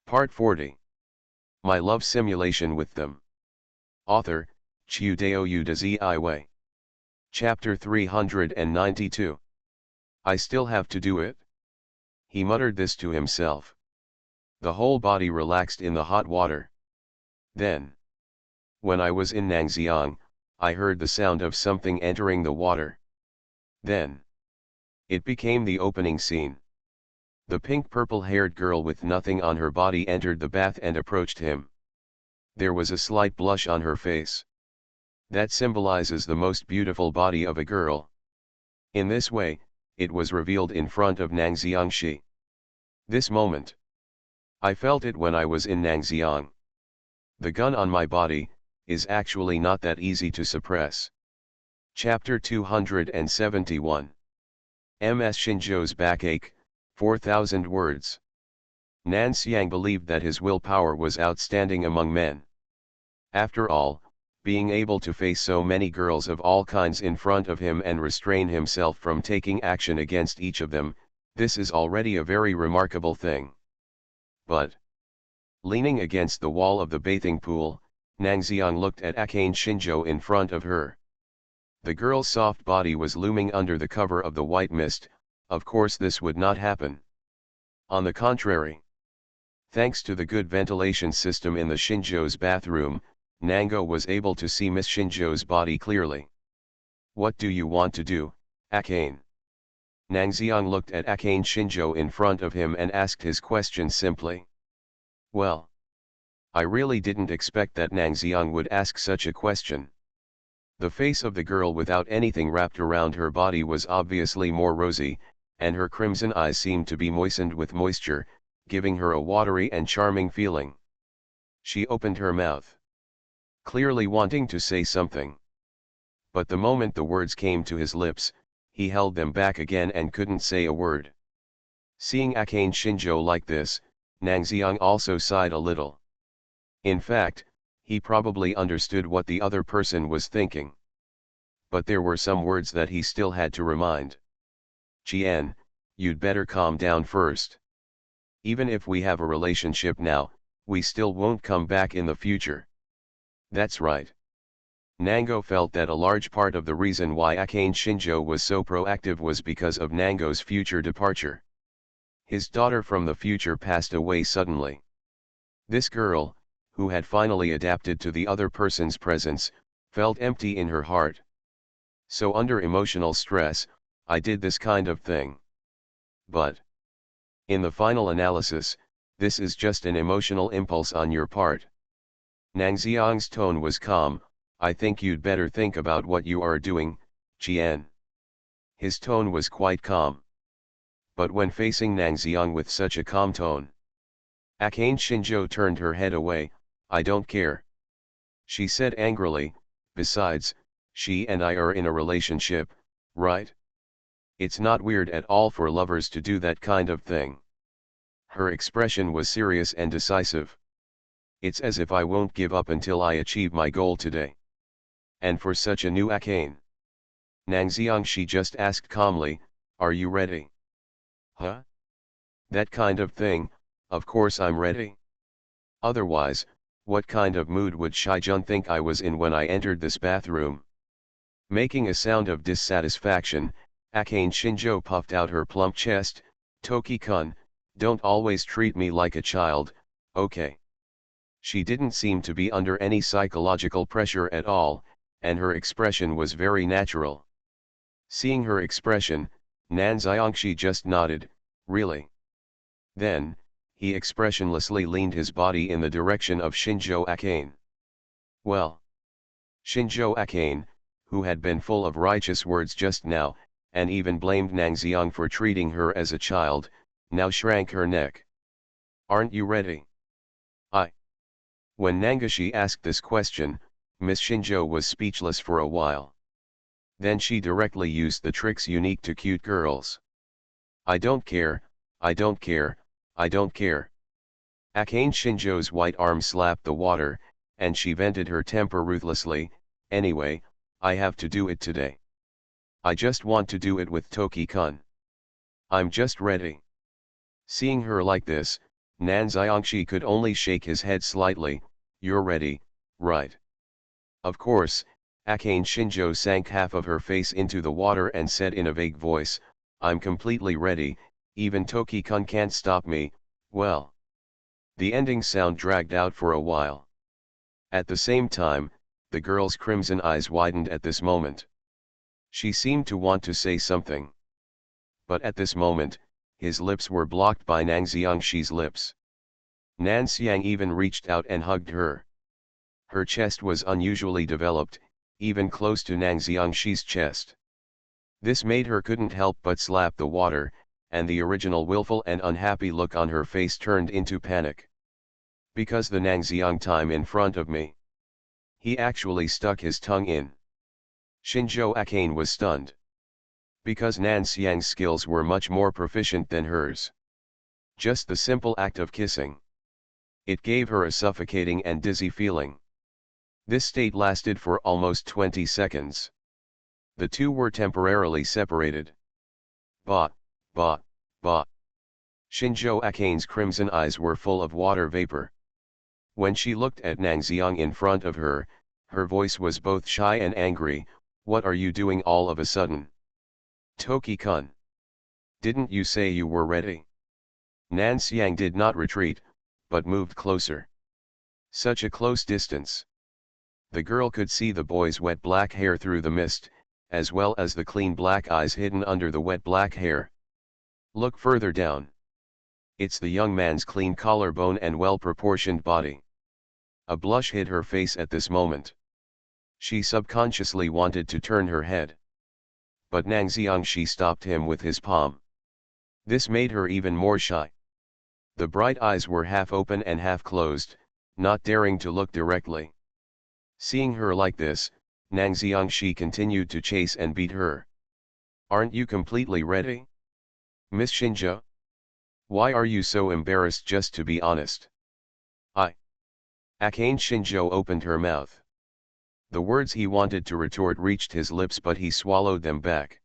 Part 40. My love simulation with them. Author, Chiudeo Udazi. Chapter 392. I still have to do it? He muttered this to himself. The whole body relaxed in the hot water. Then, when I was in Nangxiang, I heard the sound of something entering the water. Then, it became the opening scene. The pink-purple-haired girl with nothing on her body entered the bath and approached him. There was a slight blush on her face. That symbolizes the most beautiful body of a girl. In this way, it was revealed in front of Nangxiang. This moment. I felt it when I was in Nangxiang. The gun on my body is actually not that easy to suppress. Chapter 271. Ms. Xinzhou's backache, 4,000 words. Nan Xiang believed that his willpower was outstanding among men. After all, being able to face so many girls of all kinds in front of him and restrain himself from taking action against each of them, this is already a very remarkable thing. But, leaning against the wall of the bathing pool, Nangxiang looked at Akane Xinzhou in front of her. The girl's soft body was looming under the cover of the white mist. Of course this would not happen. On the contrary. Thanks to the good ventilation system in the Xinzhou's bathroom, Nango was able to see Miss Xinzhou's body clearly. What do you want to do, Akane? Nangxiang looked at Akane Xinzhou in front of him and asked his question simply. Well, I really didn't expect that Nangxiang would ask such a question. The face of the girl without anything wrapped around her body was obviously more rosy, and her crimson eyes seemed to be moistened with moisture, giving her a watery and charming feeling. She opened her mouth, clearly wanting to say something. But the moment the words came to his lips, he held them back again and couldn't say a word. Seeing Akane Xinzhou like this, Nangxiang also sighed a little. In fact, he probably understood what the other person was thinking. But there were some words that he still had to remind. Qian, you'd better calm down first. Even if we have a relationship now, we still won't come back in the future. That's right. Nango felt that a large part of the reason why Akane Xinzhou was so proactive was because of Nango's future departure. His daughter from the future passed away suddenly. This girl, who had finally adapted to the other person's presence, felt empty in her heart. So under emotional stress, I did this kind of thing. But, in the final analysis, this is just an emotional impulse on your part. Nangxiang's tone was calm. I think you'd better think about what you are doing, Qian. His tone was quite calm. But when facing Nangxiang with such a calm tone, Akane Xinzhou turned her head away. I don't care. She said angrily, besides, she and I are in a relationship, right? It's not weird at all for lovers to do that kind of thing. Her expression was serious and decisive. It's as if I won't give up until I achieve my goal today. And for such a new Akane. Nangxiang, she just asked calmly, are you ready? Huh? That kind of thing, of course I'm ready. Otherwise, what kind of mood would Shijun think I was in when I entered this bathroom? Making a sound of dissatisfaction, Akane Xinzhou puffed out her plump chest. Toki-kun, don't always treat me like a child, okay? She didn't seem to be under any psychological pressure at all, and her expression was very natural. Seeing her expression, Nangxiang just nodded, really? Then, he expressionlessly leaned his body in the direction of Xinzhou Akane. Well. Xinzhou Akane, who had been full of righteous words just now, and even blamed Nangxiang for treating her as a child, now shrank her neck. Aren't you ready? When Nangashi asked this question, Miss Xinzhou was speechless for a while. Then she directly used the tricks unique to cute girls. I don't care, I don't care, I don't care. Akane Xinzhou's white arm slapped the water, and she vented her temper ruthlessly. Anyway, I have to do it today. I just want to do it with Toki-kun. I'm just ready. Seeing her like this, Nan Xiangxi could only shake his head slightly. You're ready, right? Of course. Akane Shinjo sank half of her face into the water and said in a vague voice, I'm completely ready, even Toki-kun can't stop me. Well. The ending sound dragged out for a while. At the same time, the girl's crimson eyes widened at this moment. She seemed to want to say something. But at this moment, his lips were blocked by Nan Xiangxi's lips. Nan Xiang even reached out and hugged her. Her chest was unusually developed, even close to Nan Xiangxi's chest. This made her couldn't help but slap the water, and the original willful and unhappy look on her face turned into panic. Because the Nan Xiang time in front of me. He actually stuck his tongue in. Shinjo Akane was stunned. Because Nan Xiang's skills were much more proficient than hers. Just the simple act of kissing. It gave her a suffocating and dizzy feeling. This state lasted for almost 20 seconds. The two were temporarily separated. Bah, bah, bah. Shinjo Akane's crimson eyes were full of water vapor. When she looked at Nan Xiang in front of her, her voice was both shy and angry. What are you doing all of a sudden? Toki-kun. Didn't you say you were ready? Nan Xiang did not retreat, but moved closer. Such a close distance. The girl could see the boy's wet black hair through the mist, as well as the clean black eyes hidden under the wet black hair. Look further down. It's the young man's clean collarbone and well-proportioned body. A blush hid her face at this moment. She subconsciously wanted to turn her head. But Nan Xiangxi stopped him with his palm. This made her even more shy. The bright eyes were half open and half closed, not daring to look directly. Seeing her like this, Nan Xiangxi continued to chase and beat her. Aren't you completely ready? Miss Shinjo? Why are you so embarrassed, just to be honest? Akane Shinjo opened her mouth. The words he wanted to retort reached his lips, but he swallowed them back.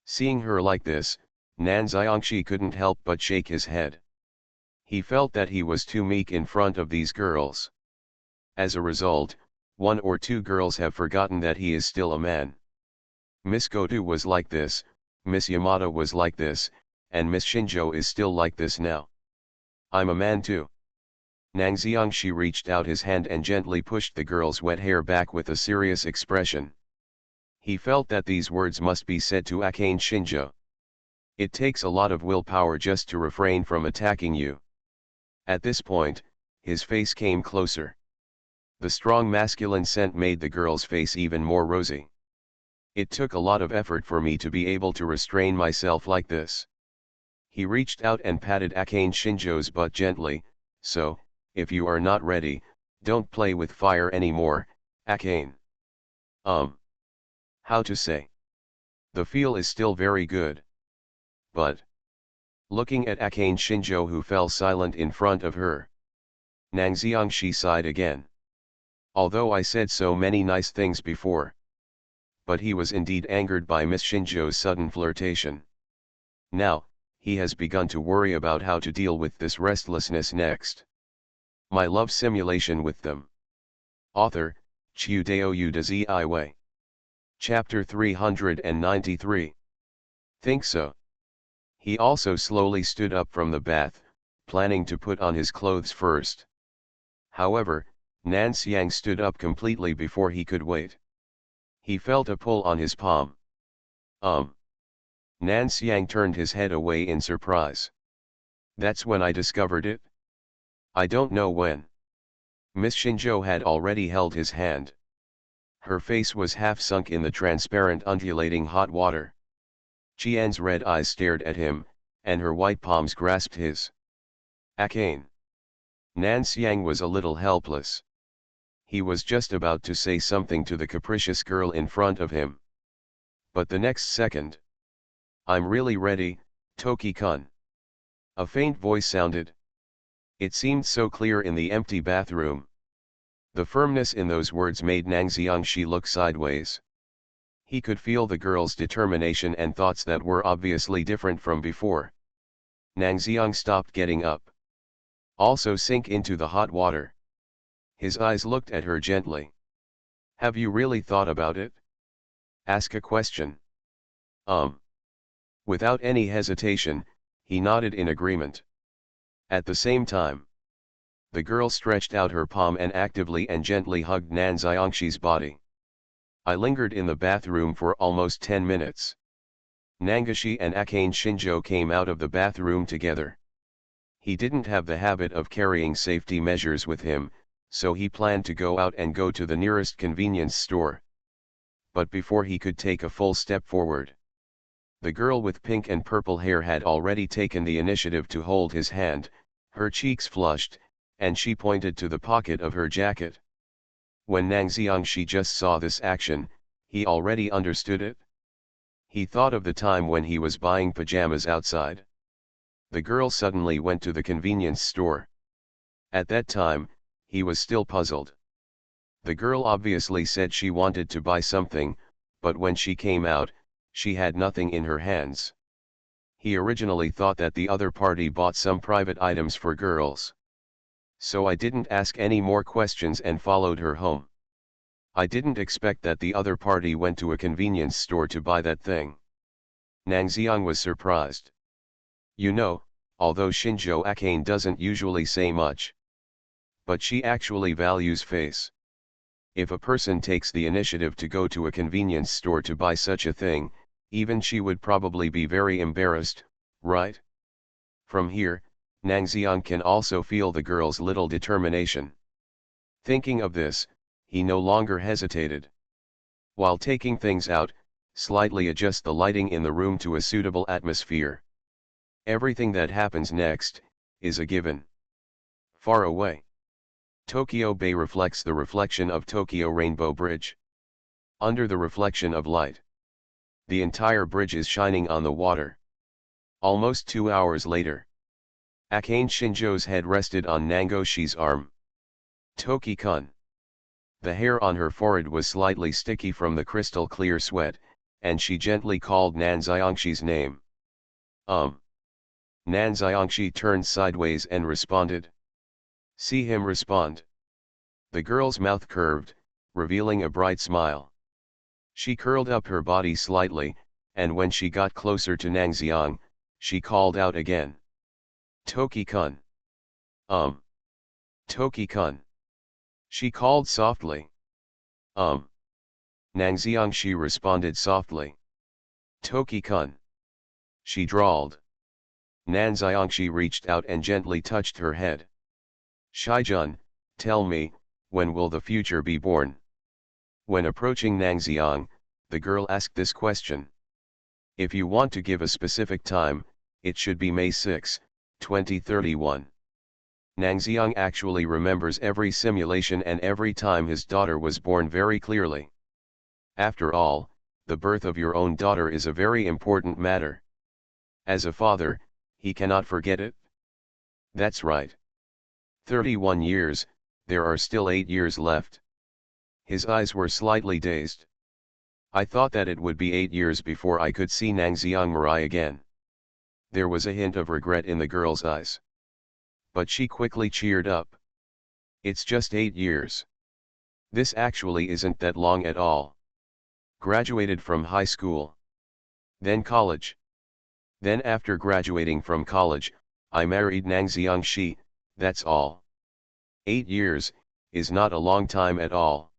Seeing her like this, Nan Xiangxi couldn't help but shake his head. He felt that he was too meek in front of these girls. As a result, one or two girls have forgotten that he is still a man. Miss Goto was like this, Miss Yamada was like this, and Miss Shinjo is still like this now. I'm a man too. Nan Xiangxi reached out his hand and gently pushed the girl's wet hair back with a serious expression. He felt that these words must be said to Akane Shinjo. It takes a lot of willpower just to refrain from attacking you. At this point, his face came closer. The strong masculine scent made the girl's face even more rosy. It took a lot of effort for me to be able to restrain myself like this. He reached out and patted Akane Shinjo's butt gently. So, if you are not ready, don't play with fire anymore, Akane. How to say? The feel is still very good. But, looking at Akane Shinjo, who fell silent in front of her, Nan Xiangxi sighed again. Although I said so many nice things before. But he was indeed angered by Miss Shinjo's sudden flirtation. Now, he has begun to worry about how to deal with this restlessness next. My love simulation with them. Author, Chiudeo Udazi. Chapter 393. Think so. He also slowly stood up from the bath, planning to put on his clothes first. However, Nan Xiang stood up completely before he could wait. He felt a pull on his palm. Nan Xiang turned his head away in surprise. That's when I discovered it? I don't know when. Miss Shinjo had already held his hand. Her face was half sunk in the transparent undulating hot water. Qian's red eyes stared at him, and her white palms grasped his. Akane. Nan Xiang was a little helpless. He was just about to say something to the capricious girl in front of him. But the next second. I'm really ready, Toki-kun. A faint voice sounded. It seemed so clear in the empty bathroom. The firmness in those words made Nan Xiangxi look sideways. He could feel the girl's determination and thoughts that were obviously different from before. Nan Xiang stopped getting up. Also sink into the hot water. His eyes looked at her gently. Have you really thought about it? Ask a question. Without any hesitation, he nodded in agreement. At the same time, the girl stretched out her palm and actively and gently hugged Nan Xiangshi's body. I lingered in the bathroom for almost 10 minutes. Nangashi and Akane Shinjo came out of the bathroom together. He didn't have the habit of carrying safety measures with him, so he planned to go out and go to the nearest convenience store. But before he could take a full step forward, the girl with pink and purple hair had already taken the initiative to hold his hand. Her cheeks flushed, and she pointed to the pocket of her jacket. When Nang Xiangxi just saw this action, he already understood it. He thought of the time when he was buying pajamas outside. The girl suddenly went to the convenience store. At that time, he was still puzzled. The girl obviously said she wanted to buy something, but when she came out, she had nothing in her hands. He originally thought that the other party bought some private items for girls. So I didn't ask any more questions and followed her home. I didn't expect that the other party went to a convenience store to buy that thing. Nang Xiang was surprised. You know, although Shinjo Akane doesn't usually say much, but she actually values face. If a person takes the initiative to go to a convenience store to buy such a thing, even she would probably be very embarrassed, right? From here, Nang Xiang can also feel the girl's little determination. Thinking of this, he no longer hesitated. While taking things out, slightly adjust the lighting in the room to a suitable atmosphere. Everything that happens next is a given. Far away, Tokyo Bay reflects the reflection of Tokyo Rainbow Bridge. Under the reflection of light, the entire bridge is shining on the water. Almost 2 hours later, Akane Shinjo's head rested on Nangoshi's arm. Toki-kun. The hair on her forehead was slightly sticky from the crystal clear sweat, and she gently called Nan Xiangshi's name. Nan Xiangxi turned sideways and responded. See him respond. The girl's mouth curved, revealing a bright smile. She curled up her body slightly, and when she got closer to Nang Xiang, she called out again. Toki-kun. Toki-kun. She called softly. Nang Xiangxi responded softly. Toki-kun. She drawled. Nan Xiangxi reached out and gently touched her head. Shijun, tell me, when will the future be born? When approaching Nang Xiang, the girl asked this question. If you want to give a specific time, it should be May 6, 2031. Nang Xiang actually remembers every simulation and every time his daughter was born very clearly. After all, the birth of your own daughter is a very important matter. As a father, he cannot forget it. That's right. 31 years, there are still 8 years left. His eyes were slightly dazed. I thought that it would be 8 years before I could see Nang Xiangmarai again. There was a hint of regret in the girl's eyes. But she quickly cheered up. It's just 8 years. This actually isn't that long at all. Graduated from high school. Then college. Then after graduating from college, I married Nang Xiangxi, that's all. 8 years, is not a long time at all.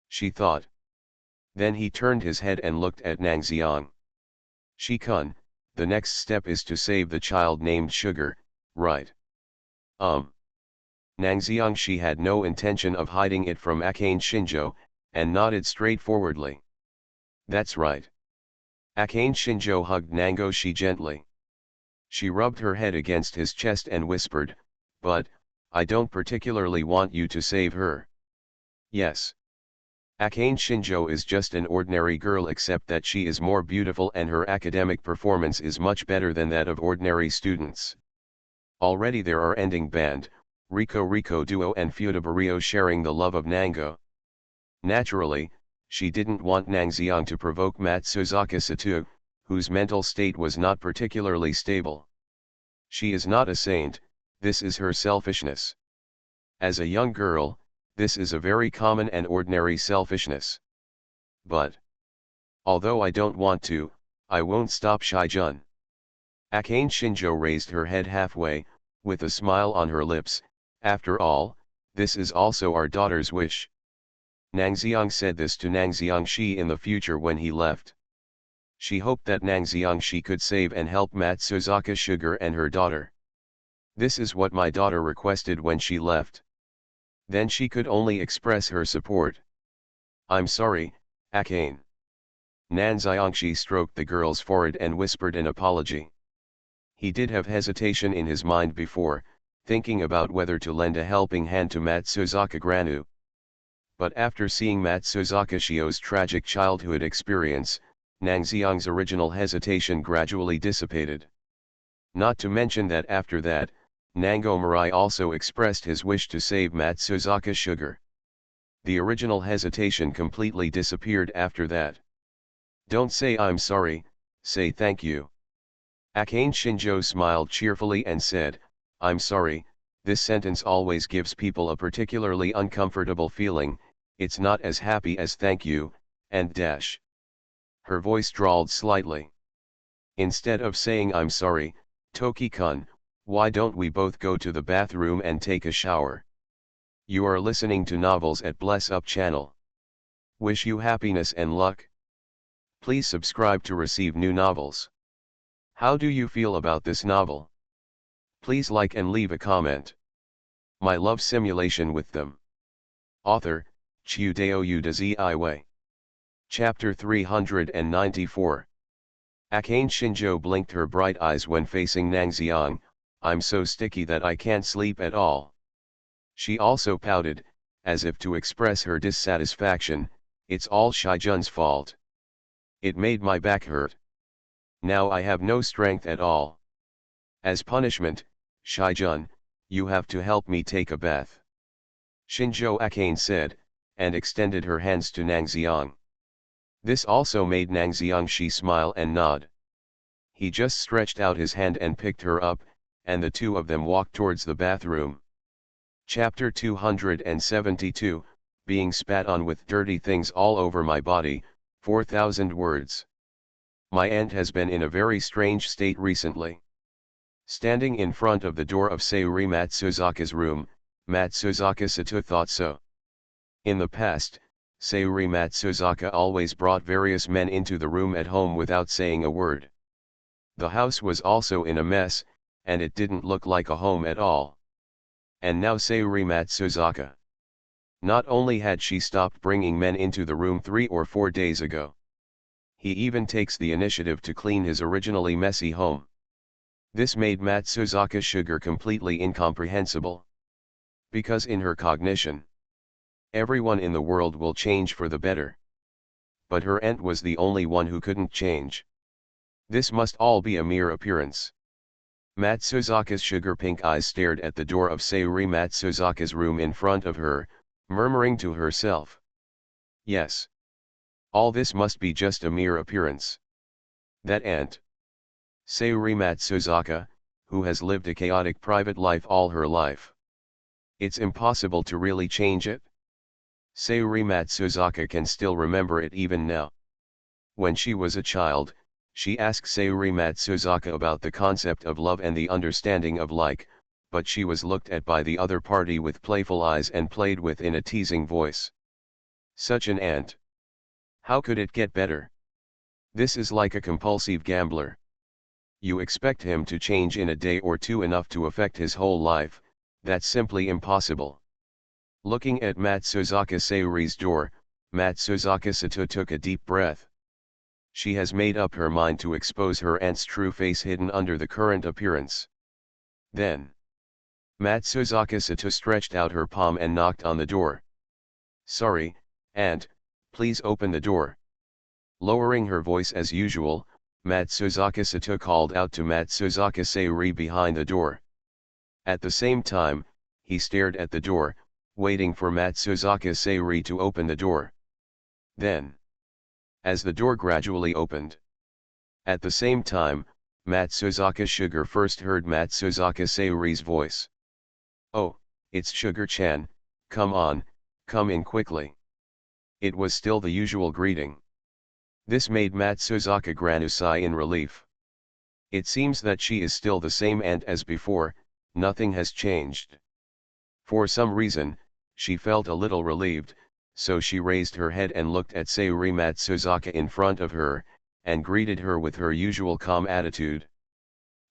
She thought. Then he turned his head and looked at Nang Xiang. Shi-kun, the next step is to save the child named Sugar, right? Nang Xiangxi had no intention of hiding it from Akane Shinjo, and nodded straightforwardly. That's right. Akane Shinjo hugged Nangoshi gently. She rubbed her head against his chest and whispered, but, I don't particularly want you to save her. Yes. Akane Shinjo is just an ordinary girl except that she is more beautiful and her academic performance is much better than that of ordinary students. Already there are ending band, Rico duo and Fudabario sharing the love of Nango. Naturally, she didn't want Nang Xiang to provoke Matsuzaka Satu, whose mental state was not particularly stable. She is not a saint, this is her selfishness. As a young girl, this is a very common and ordinary selfishness. But although I don't want to, I won't stop Shijun. Akane Shinjo raised her head halfway, with a smile on her lips. After all, this is also our daughter's wish. Nangxiang said this to Nangxiang Shi in the future when he left. She hoped that Nangxiang Shi could save and help Matsuzaka Sugar and her daughter. This is what my daughter requested when she left. Then she could only express her support. I'm sorry, Akane. Nangxiang Shi stroked the girl's forehead and whispered an apology. He did have hesitation in his mind before, thinking about whether to lend a helping hand to Matsuzaka Granu. But after seeing Matsuzaka Shio's tragic childhood experience, Nangxiang's original hesitation gradually dissipated. Not to mention that after that, Nangomarai also expressed his wish to save Matsuzaka Sugar. The original hesitation completely disappeared after that. Don't say I'm sorry, say thank you. Akane Shinjo smiled cheerfully and said, I'm sorry. This sentence always gives people a particularly uncomfortable feeling, it's not as happy as thank you, and dash. Her voice drawled slightly. Instead of saying I'm sorry, Toki-kun, why don't we both go to the bathroom and take a shower? You are listening to novels at Bless Up channel. Wish you happiness and luck. Please subscribe to receive new novels. How do you feel about this novel? Please like and leave a comment. My love simulation with them. Author, Chiudeo Udazi. Chapter 394. Akane Shinjo blinked her bright eyes when facing Nangxiang. I'm so sticky that I can't sleep at all. She also pouted, as if to express her dissatisfaction. It's all Shijun's fault. It made my back hurt. Now I have no strength at all. As punishment, Shijun, you have to help me take a bath. Shinjo Akane said, and extended her hands to Nangxiang. This also made Nangxiang Shi smile and nod. He just stretched out his hand and picked her up, and the two of them walked towards the bathroom. Chapter 272, Being spat on with dirty things all over my body, 4,000 words. My aunt has been in a very strange state recently. Standing in front of the door of Sayuri Matsuzaka's room, Matsuzaka Sato thought so. In the past, Sayuri Matsuzaka always brought various men into the room at home without saying a word. The house was also in a mess, and it didn't look like a home at all. And now Sayuri Matsuzaka. Not only had she stopped bringing men into the room 3 or 4 days ago. He even takes the initiative to clean his originally messy home. This made Matsuzaka Sugar completely incomprehensible. Because in her cognition, everyone in the world will change for the better. But her aunt was the only one who couldn't change. This must all be a mere appearance. Matsuzaka's sugar pink eyes stared at the door of Sayuri Matsuzaka's room in front of her, murmuring to herself. Yes. All this must be just a mere appearance. That aunt, Sayuri Matsuzaka, who has lived a chaotic private life all her life. It's impossible to really change it. Sayuri Matsuzaka can still remember it even now. When she was a child, she asked Sayuri Matsuzaka about the concept of love and the understanding of like, but she was looked at by the other party with playful eyes and played with in a teasing voice. Such an aunt. How could it get better? This is like a compulsive gambler. You expect him to change in a day or two enough to affect his whole life, that's simply impossible. Looking at Matsuzaka Sayuri's door, Matsuzaka Sato took a deep breath. She has made up her mind to expose her aunt's true face hidden under the current appearance. Then, Matsuzaka Sato stretched out her palm and knocked on the door. Sorry, aunt, please open the door. Lowering her voice as usual, Matsuzaka Sato called out to Matsuzaka Sayuri behind the door. At the same time, he stared at the door, waiting for Matsuzaka Sayuri to open the door. Then, as the door gradually opened, at the same time, Matsuzaka Sugar first heard Matsuzaka Sayuri's voice. Oh, it's Sugar-chan, come on, come in quickly. It was still the usual greeting. This made Matsuzaka Granu sigh in relief. It seems that she is still the same aunt as before, nothing has changed. For some reason, she felt a little relieved, so she raised her head and looked at Sayuri Matsuzaka in front of her, and greeted her with her usual calm attitude.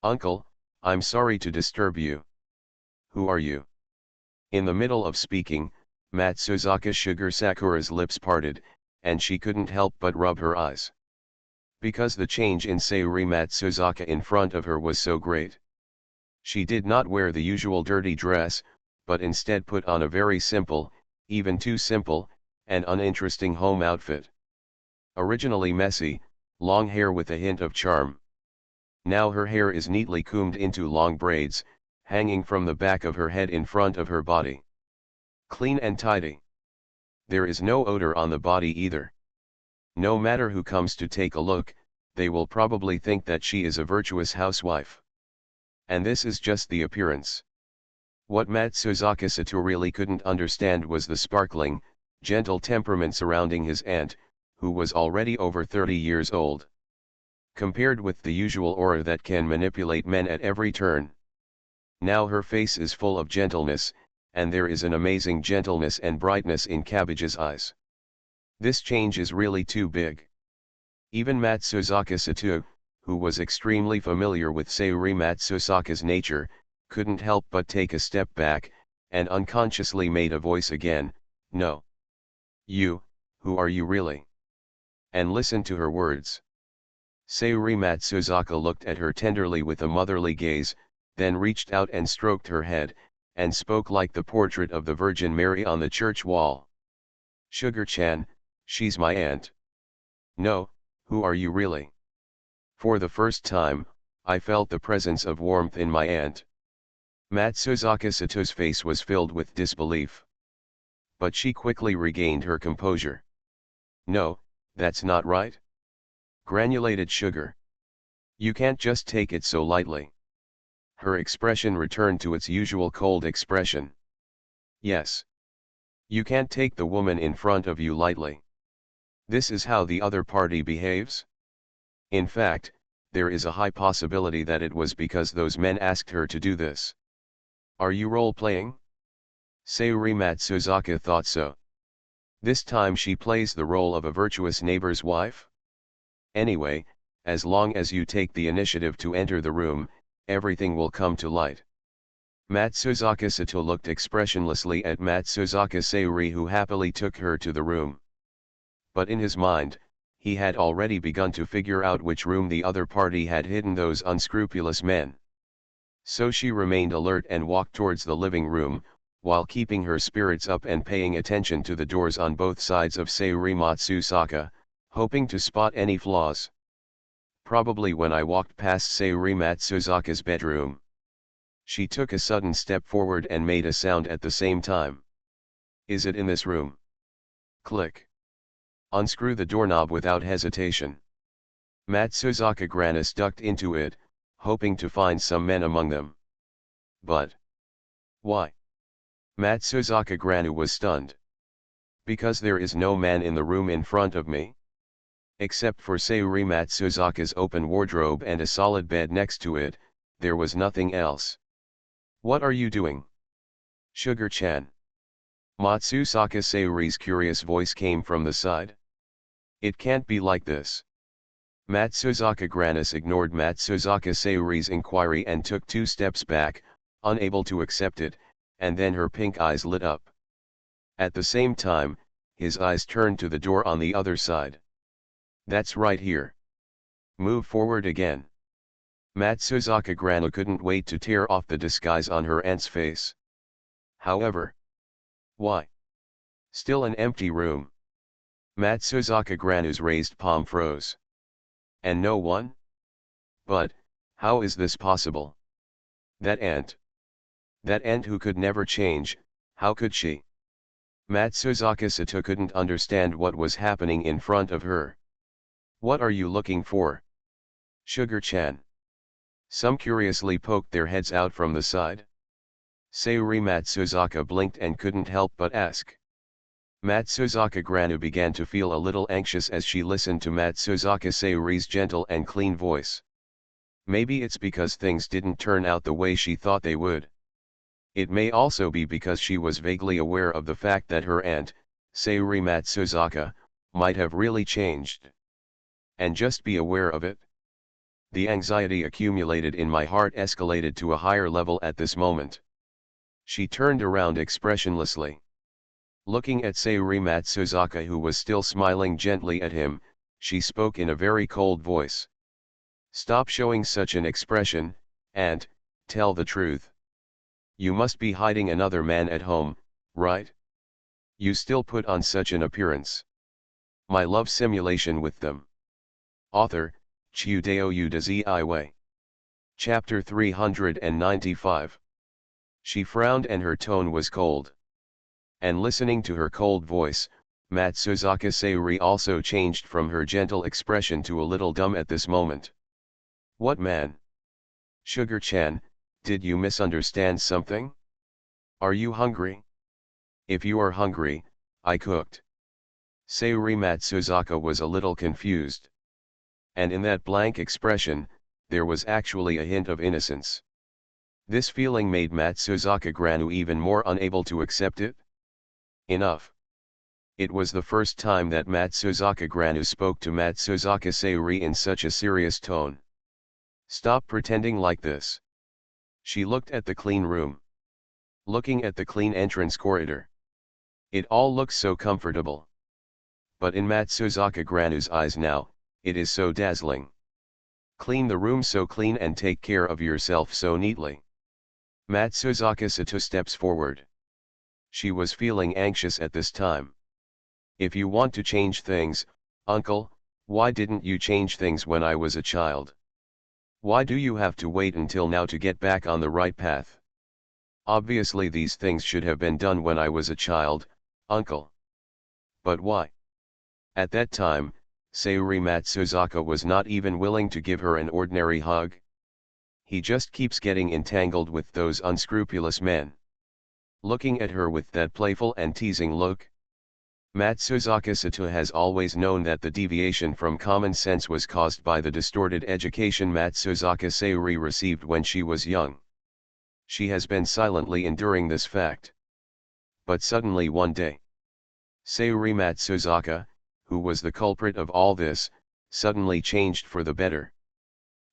Uncle, I'm sorry to disturb you. Who are you? In the middle of speaking, Matsuzaka Sugar Sakura's lips parted, and she couldn't help but rub her eyes. Because the change in Sayuri Matsuzaka in front of her was so great. She did not wear the usual dirty dress, but instead put on a very simple, even too simple, and uninteresting home outfit. Originally messy, long hair with a hint of charm. Now her hair is neatly combed into long braids, hanging from the back of her head in front of her body. Clean and tidy. There is no odor on the body either. No matter who comes to take a look, they will probably think that she is a virtuous housewife. And this is just the appearance. What Matsuzaka Sato really couldn't understand was the sparkling, gentle temperament surrounding his aunt, who was already over 30 years old. Compared with the usual aura that can manipulate men at every turn. Now her face is full of gentleness, and there is an amazing gentleness and brightness in Cabbage's eyes. This change is really too big. Even Matsuzaka Sato, who was extremely familiar with Sayuri Matsuzaka's nature, couldn't help but take a step back, and unconsciously made a voice again, no. You, who are you really? And listen to her words. Sayuri Matsuzaka looked at her tenderly with a motherly gaze, then reached out and stroked her head, and spoke like the portrait of the Virgin Mary on the church wall. Sugar-chan, she's my aunt. No, who are you really? For the first time, I felt the presence of warmth in my aunt. Matsuzaka Sato's face was filled with disbelief. But she quickly regained her composure. No, that's not right. Granulated sugar. You can't just take it so lightly. Her expression returned to its usual cold expression. Yes. You can't take the woman in front of you lightly. This is how the other party behaves? In fact, there is a high possibility that it was because those men asked her to do this. Are you role-playing? Sayuri Matsuzaka thought so. This time she plays the role of a virtuous neighbor's wife? Anyway, as long as you take the initiative to enter the room, everything will come to light. Matsuzaka Sato looked expressionlessly at Matsuzaka Sayuri, who happily took her to the room. But in his mind, he had already begun to figure out which room the other party had hidden those unscrupulous men. So she remained alert and walked towards the living room, while keeping her spirits up and paying attention to the doors on both sides of Sayuri Matsuzaka, hoping to spot any flaws. Probably when I walked past Sayuri Matsuzaka's bedroom. She took a sudden step forward and made a sound at the same time. Is it in this room? Click. Unscrew the doorknob without hesitation. Matsuzaka Granis ducked into it, hoping to find some men among them. But why? Matsuzaka Granu was stunned. Because there is no man in the room in front of me. Except for Sayuri Matsuzaka's open wardrobe and a solid bed next to it, there was nothing else. What are you doing? Sugar-chan. Matsuzaka Sayuri's curious voice came from the side. It can't be like this. Matsuzaka Granis ignored Matsuzaka Sayuri's inquiry and took 2 steps back, unable to accept it, and then her pink eyes lit up. At the same time, his eyes turned to the door on the other side. That's right here. Move forward again. Matsuzaka Granu couldn't wait to tear off the disguise on her aunt's face. However, why? Still an empty room. Matsuzaka Granu's raised palm froze. And no one? But, how is this possible? That aunt. That aunt who could never change, how could she? Matsuzaka Sato couldn't understand what was happening in front of her. What are you looking for? Sugar-chan. Some curiously poked their heads out from the side. Sayuri Matsuzaka blinked and couldn't help but ask. Matsuzaka Granu began to feel a little anxious as she listened to Matsuzaka Sayuri's gentle and clean voice. Maybe it's because things didn't turn out the way she thought they would. It may also be because she was vaguely aware of the fact that her aunt, Sayuri Matsuzaka, might have really changed. And just be aware of it. The anxiety accumulated in my heart escalated to a higher level at this moment. She turned around expressionlessly. Looking at Sayuri Matsuzaka, who was still smiling gently at him, she spoke in a very cold voice. Stop showing such an expression, and tell the truth. You must be hiding another man at home, right? You still put on such an appearance. My love simulation with them. Author, Chiudeo Udazi. Chapter 395. She frowned and her tone was cold. And listening to her cold voice, Matsuzaka Sayuri also changed from her gentle expression to a little dumb at this moment. What man? Sugar-chan, did you misunderstand something? Are you hungry? If you are hungry, I cooked. Sayuri Matsuzaka was a little confused. And in that blank expression, there was actually a hint of innocence. This feeling made Matsuzaka Granu even more unable to accept it. Enough. It was the first time that Matsuzaka Granu spoke to Matsuzaka Sayuri in such a serious tone. Stop pretending like this. She looked at the clean room. Looking at the clean entrance corridor. It all looks so comfortable. But in Matsuzaka Granu's eyes now, it is so dazzling. Clean the room so clean and take care of yourself so neatly. Matsuzaka Sato steps forward. She was feeling anxious at this time. If you want to change things, uncle, why didn't you change things when I was a child? Why do you have to wait until now to get back on the right path? Obviously these things should have been done when I was a child, uncle. But why? At that time, Sayuri Matsuzaka was not even willing to give her an ordinary hug. He just keeps getting entangled with those unscrupulous men. Looking at her with that playful and teasing look. Matsuzaka Sato has always known that the deviation from common sense was caused by the distorted education Matsuzaka Sayuri received when she was young. She has been silently enduring this fact. But suddenly one day, Sayuri Matsuzaka, who was the culprit of all this, suddenly changed for the better.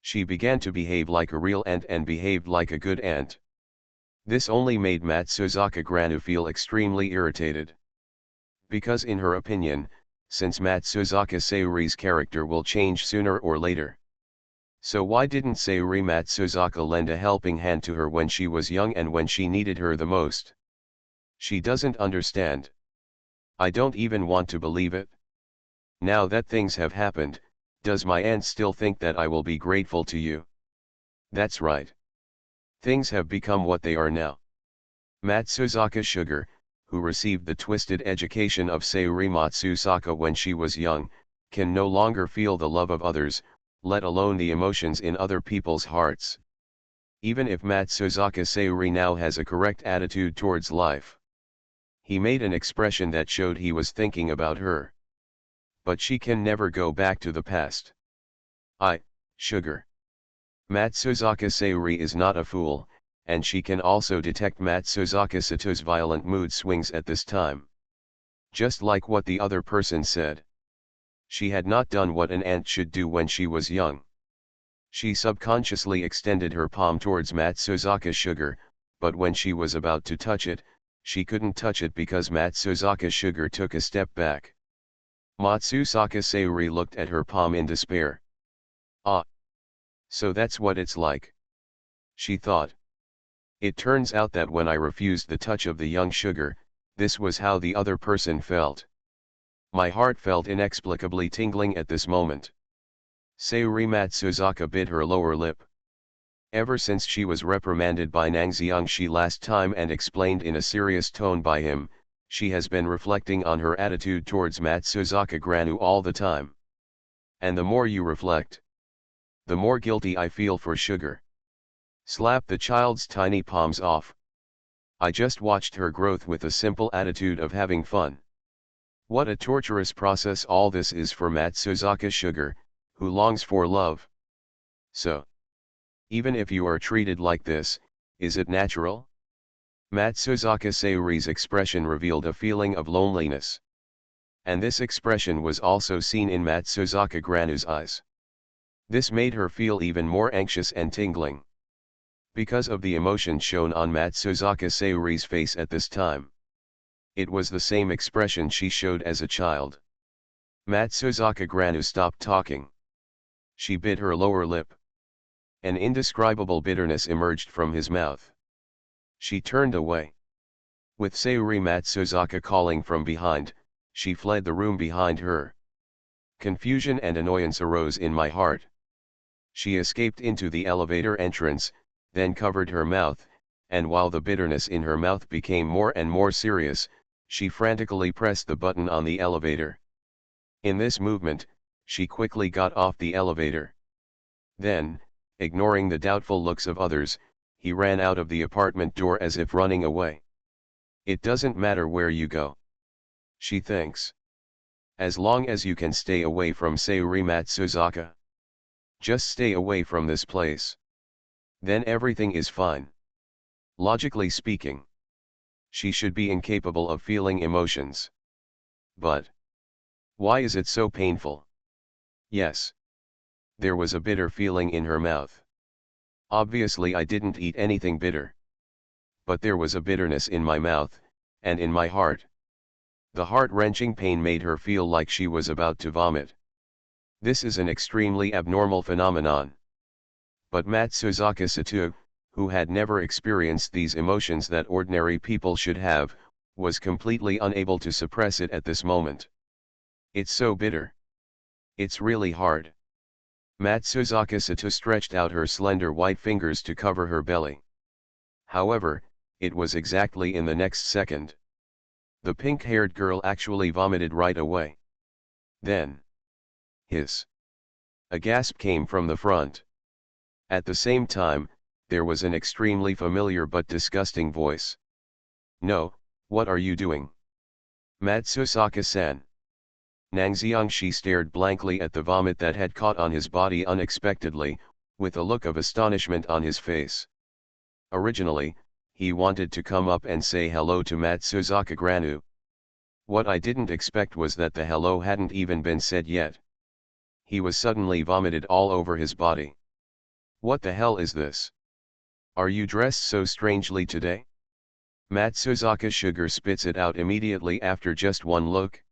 She began to behave like a real aunt and behaved like a good aunt. This only made Matsuzaka Granu feel extremely irritated. Because in her opinion, since Matsuzaka Sayuri's character will change sooner or later. So why didn't Sayuri Matsuzaka lend a helping hand to her when she was young and when she needed her the most? She doesn't understand. I don't even want to believe it. Now that things have happened, does my aunt still think that I will be grateful to you? That's right. Things have become what they are now. Matsuzaka Sugar, who received the twisted education of Sayuri Matsuzaka when she was young, can no longer feel the love of others, let alone the emotions in other people's hearts. Even if Matsuzaka Sayuri now has a correct attitude towards life. He made an expression that showed he was thinking about her. But she can never go back to the past. Sugar. Matsuzaka Sayuri is not a fool, and she can also detect Matsuzaka Sato's violent mood swings at this time. Just like what the other person said. She had not done what an aunt should do when she was young. She subconsciously extended her palm towards Matsuzaka Sugar, but when she was about to touch it, she couldn't touch it because Matsuzaka Sugar took a step back. Matsuzaka Sayuri looked at her palm in despair. Ah. So that's what it's like. She thought. It turns out that when I refused the touch of the young Sugar, this was how the other person felt. My heart felt inexplicably tingling at this moment. Sayuri Matsuzaka bit her lower lip. Ever since she was reprimanded by Nangxiangshi last time and explained in a serious tone by him, she has been reflecting on her attitude towards Matsuzaka Granu all the time. And the more you reflect, the more guilty I feel for Sugar. Slap the child's tiny palms off. I just watched her growth with a simple attitude of having fun. What a torturous process all this is for Matsuzaka Sugar, who longs for love. So, even if you are treated like this, is it natural? Matsuzaka Sayuri's expression revealed a feeling of loneliness. And this expression was also seen in Matsuzaka Granu's eyes. This made her feel even more anxious and tingling. Because of the emotion shown on Matsuzaka Sayuri's face at this time. It was the same expression she showed as a child. Matsuzaka Granu stopped talking. She bit her lower lip. An indescribable bitterness emerged from his mouth. She turned away. With Sayuri Matsuzaka calling from behind, she fled the room behind her. Confusion and annoyance arose in my heart. She escaped into the elevator entrance, then covered her mouth, and while the bitterness in her mouth became more and more serious, she frantically pressed the button on the elevator. In this movement, she quickly got off the elevator. Then, ignoring the doubtful looks of others, he ran out of the apartment door as if running away. It doesn't matter where you go, she thinks. As long as you can stay away from Sayuri Matsuzaka. Just stay away from this place. Then everything is fine. Logically speaking, she should be incapable of feeling emotions. But why is it so painful? Yes. There was a bitter feeling in her mouth. Obviously I didn't eat anything bitter. But there was a bitterness in my mouth, and in my heart. The heart-wrenching pain made her feel like she was about to vomit. This is an extremely abnormal phenomenon. But Matsuzaka Sato, who had never experienced these emotions that ordinary people should have, was completely unable to suppress it at this moment. It's so bitter. It's really hard. Matsuzaka Sato stretched out her slender white fingers to cover her belly. However, it was exactly in the next second. The pink-haired girl actually vomited right away. Then, hiss. A gasp came from the front. At the same time, there was an extremely familiar but disgusting voice. No, what are you doing? Matsuzaka-san. Nangxiangshi stared blankly at the vomit that had caught on his body unexpectedly, with a look of astonishment on his face. Originally, he wanted to come up and say hello to Matsuzaka Granu. What I didn't expect was that the hello hadn't even been said yet. He was suddenly vomited all over his body. What the hell is this? Are you dressed so strangely today? Matsuzaka Sugar spits it out immediately after just one look.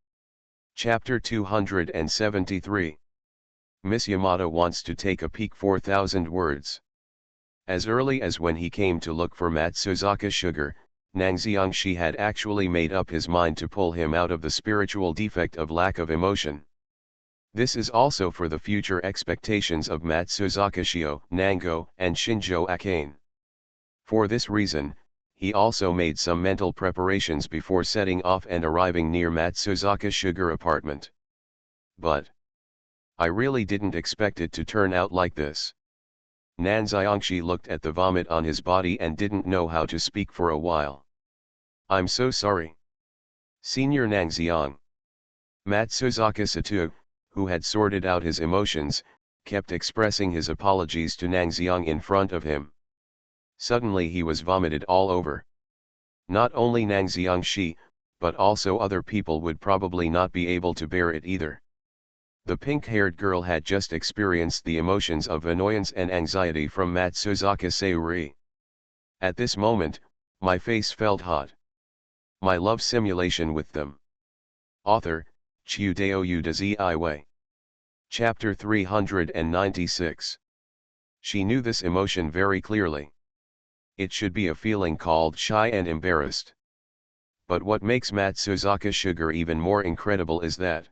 Chapter 273. Miss Yamada wants to take a peek. 4,000 words. As early as when he came to look for Matsuzaka Sugar, Nangxiangshi had actually made up his mind to pull him out of the spiritual defect of lack of emotion. This is also for the future expectations of Matsuzaka Shio, Nango, and Shinjo Akane. For this reason, he also made some mental preparations before setting off and arriving near Matsuzaka Sugar apartment. But I really didn't expect it to turn out like this. Nangxiangshi looked at the vomit on his body and didn't know how to speak for a while. I'm so sorry. Senior Nangxiang. Matsuzaka Sato, who had sorted out his emotions, kept expressing his apologies to Nangxiang in front of him. Suddenly he was vomited all over. Not only Nangxiangshi, but also other people would probably not be able to bear it either. The pink-haired girl had just experienced the emotions of annoyance and anxiety from Matsuzaka Sayuri. At this moment, my face felt hot. My love simulation with them. Author, Chiudeo Udazi. Chapter 396. She knew this emotion very clearly. It should be a feeling called shy and embarrassed. But what makes Matsuzaka Sugar even more incredible is that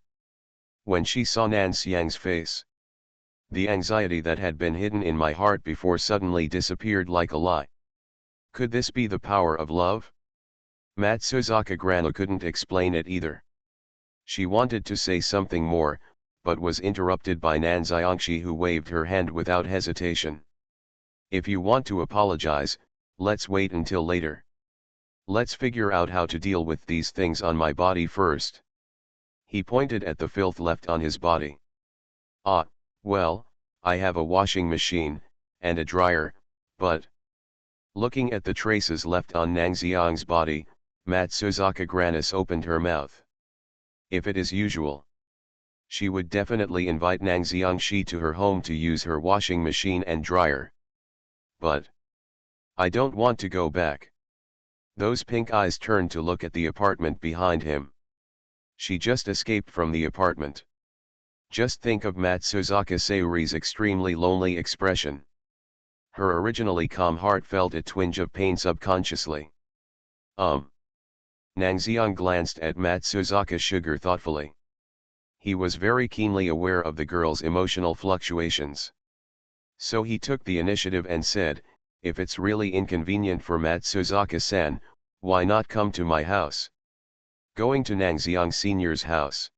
when she saw Nangxiang's face, the anxiety that had been hidden in my heart before suddenly disappeared like a lie. Could this be the power of love? Matsuzaka Granu couldn't explain it either. She wanted to say something more, but was interrupted by Nangxiangshi, who waved her hand without hesitation. If you want to apologize, let's wait until later. Let's figure out how to deal with these things on my body first. He pointed at the filth left on his body. Ah, well, I have a washing machine, and a dryer, but... Looking at the traces left on Nang Xiang's body, Matsuzaka Granis opened her mouth. If it is usual, she would definitely invite Nang Xiangshi to her home to use her washing machine and dryer. But I don't want to go back. Those pink eyes turned to look at the apartment behind him. She just escaped from the apartment. Just think of Matsuzaka Sayuri's extremely lonely expression. Her originally calm heart felt a twinge of pain subconsciously. Nang Xiang glanced at Matsuzaka Sugar thoughtfully. He was very keenly aware of the girl's emotional fluctuations. So he took the initiative and said, if it's really inconvenient for Matsuzaka-san, why not come to my house? Going to Nang Xiang Sr.'s house.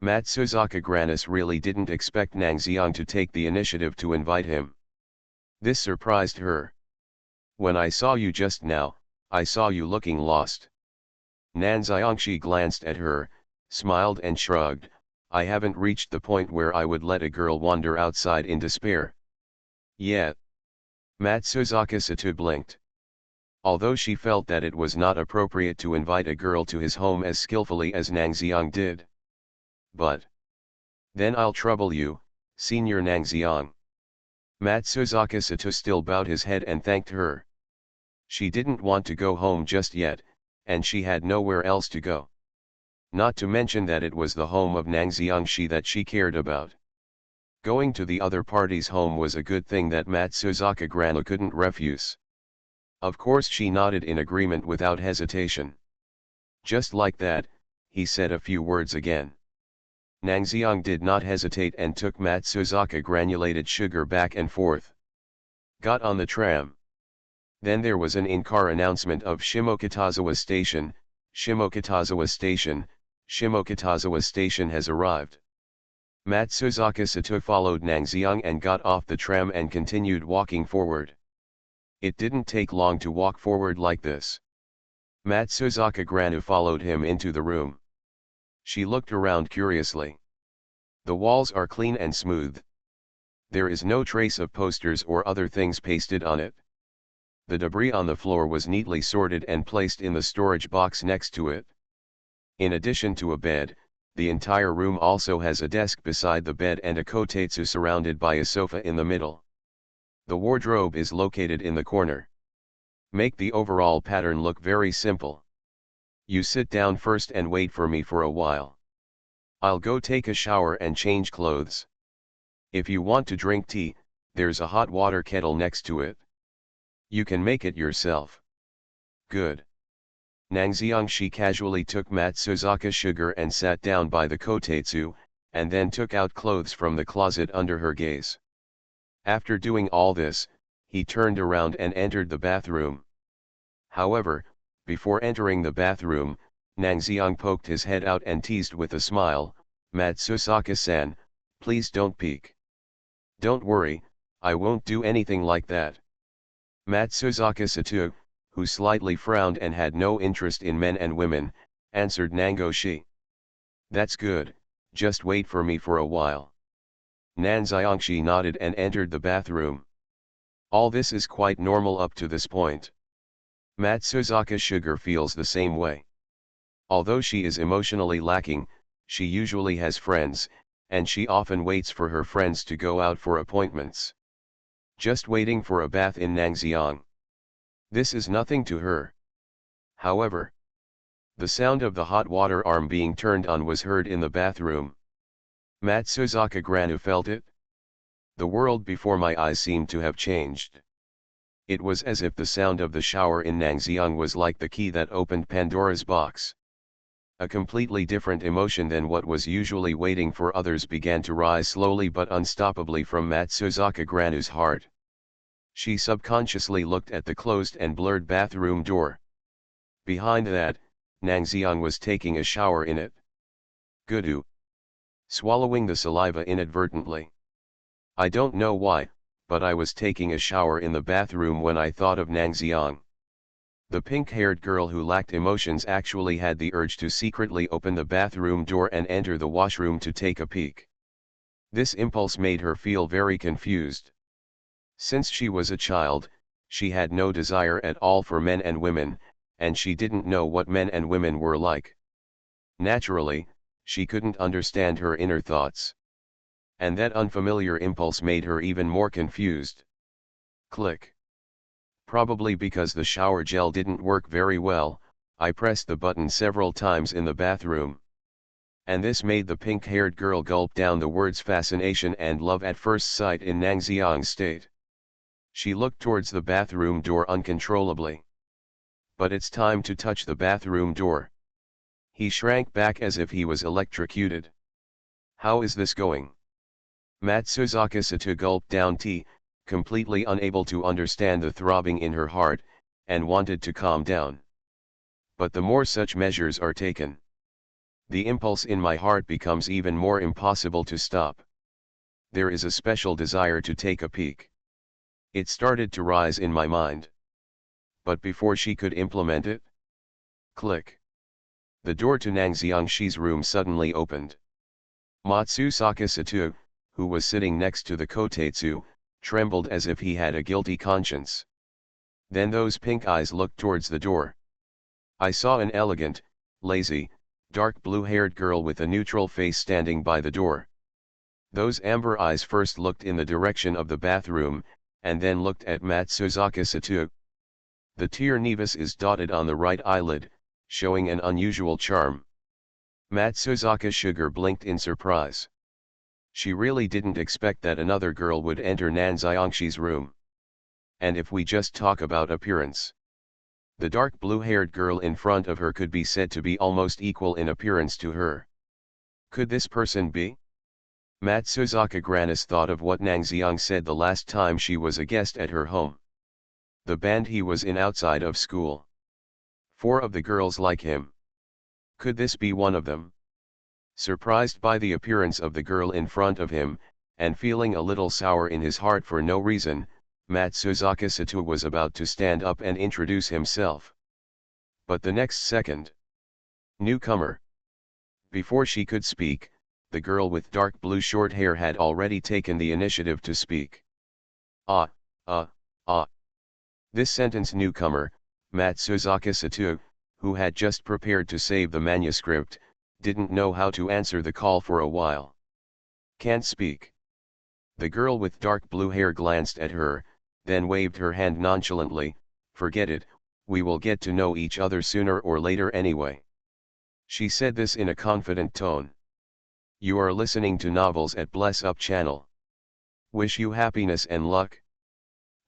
Matsuzaka Granis really didn't expect Nang Xiang to take the initiative to invite him. This surprised her. When I saw you just now, I saw you looking lost. Nang Xiangshi glanced at her, smiled and shrugged, I haven't reached the point where I would let a girl wander outside in despair. Yet. Matsuzaka Sato blinked. Although she felt that it was not appropriate to invite a girl to his home as skillfully as Nang Xiang did. But. Then I'll trouble you, Senior Nang Xiang. Matsuzaka Sato still bowed his head and thanked her. She didn't want to go home just yet, and she had nowhere else to go. Not to mention that it was the home of Nang Xiangshi that she cared about. Going to the other party's home was a good thing that Matsuzaka Grano couldn't refuse. Of course she nodded in agreement without hesitation. Just like that, he said a few words again. Nang Xiang did not hesitate and took Matsuzaka granulated sugar back and forth. Got on the tram. Then there was an in-car announcement of Shimokitazawa Station, Shimokitazawa Station, Shimokitazawa Station has arrived. Matsuzaka Sato followed Nang Xiang and got off the tram and continued walking forward. It didn't take long to walk forward like this. Matsuzaka Granu followed him into the room. She looked around curiously. The walls are clean and smooth. There is no trace of posters or other things pasted on it. The debris on the floor was neatly sorted and placed in the storage box next to it. In addition to a bed, the entire room also has a desk beside the bed and a kotetsu surrounded by a sofa in the middle. The wardrobe is located in the corner. Make the overall pattern look very simple. You sit down first and wait for me for a while. I'll go take a shower and change clothes. If you want to drink tea, there's a hot water kettle next to it. You can make it yourself. Good. Nang Xiangshi casually took Matsuzaka sugar and sat down by the kotetsu, and then took out clothes from the closet under her gaze. After doing all this, he turned around and entered the bathroom. However, before entering the bathroom, Nang Xiang poked his head out and teased with a smile, Matsuzaka-san, please don't peek. Don't worry, I won't do anything like that. Matsuzaka Sato, who slightly frowned and had no interest in men and women, answered Nangoshi. That's good, just wait for me for a while. Nang Xiangshi nodded and entered the bathroom. All this is quite normal up to this point. Matsuzaka Sugar feels the same way. Although she is emotionally lacking, she usually has friends, and she often waits for her friends to go out for appointments. Just waiting for a bath in Nang Xiang. This is nothing to her. However, the sound of the hot water arm being turned on was heard in the bathroom. Matsuzaka Granu felt it. The world before my eyes seemed to have changed. It was as if the sound of the shower in Nang Xiang was like the key that opened Pandora's box. A completely different emotion than what was usually waiting for others began to rise slowly but unstoppably from Matsuzaka Granu's heart. She subconsciously looked at the closed and blurred bathroom door. Behind that, Nang Xiang was taking a shower in it. Gudu. Swallowing the saliva inadvertently. I don't know why, but I was taking a shower in the bathroom when I thought of Nang Xiang. The pink-haired girl who lacked emotions actually had the urge to secretly open the bathroom door and enter the washroom to take a peek. This impulse made her feel very confused. Since she was a child, she had no desire at all for men and women, and she didn't know what men and women were like. Naturally, she couldn't understand her inner thoughts. And that unfamiliar impulse made her even more confused. Click. Probably because the shower gel didn't work very well, I pressed the button several times in the bathroom. And this made the pink-haired girl gulp down the words fascination and love at first sight in Nang Xiang's state. She looked towards the bathroom door uncontrollably. But it's time to touch the bathroom door. He shrank back as if he was electrocuted. How is this going? Matsuzaka Sato gulped down tea, completely unable to understand the throbbing in her heart, and wanted to calm down. But the more such measures are taken, the impulse in my heart becomes even more impossible to stop. There is a special desire to take a peek. It started to rise in my mind. But before she could implement it, click. The door to Nang Xiangshi's room suddenly opened. Matsusaka Sato, who was sitting next to the kotetsu, trembled as if he had a guilty conscience. Then those pink eyes looked towards the door. I saw an elegant, lazy, dark blue-haired girl with a neutral face standing by the door. Those amber eyes first looked in the direction of the bathroom, and then looked at Matsuzaka Sato. The tear nevus is dotted on the right eyelid, showing an unusual charm. Matsuzaka Sugar blinked in surprise. She really didn't expect that another girl would enter Nan Xiangshi's room. And if we just talk about appearance, the dark blue-haired girl in front of her could be said to be almost equal in appearance to her. Could this person be? Matsuzaka Granis thought of what Nang Xiang said the last time she was a guest at her home. The band he was in outside of school. 4 of the girls like him. Could this be one of them? Surprised by the appearance of the girl in front of him, and feeling a little sour in his heart for no reason, Matsuzaka Sato was about to stand up and introduce himself. But the next second, newcomer. Before she could speak, the girl with dark blue short hair had already taken the initiative to speak. Ah. This sentence newcomer, Matsuzaka Sato, who had just prepared to save the manuscript, didn't know how to answer the call for a while. Can't speak. The girl with dark blue hair glanced at her, then waved her hand nonchalantly. Forget it, we will get to know each other sooner or later anyway. She said this in a confident tone. You are listening to Novels at Bless Up channel. Wish you happiness and luck.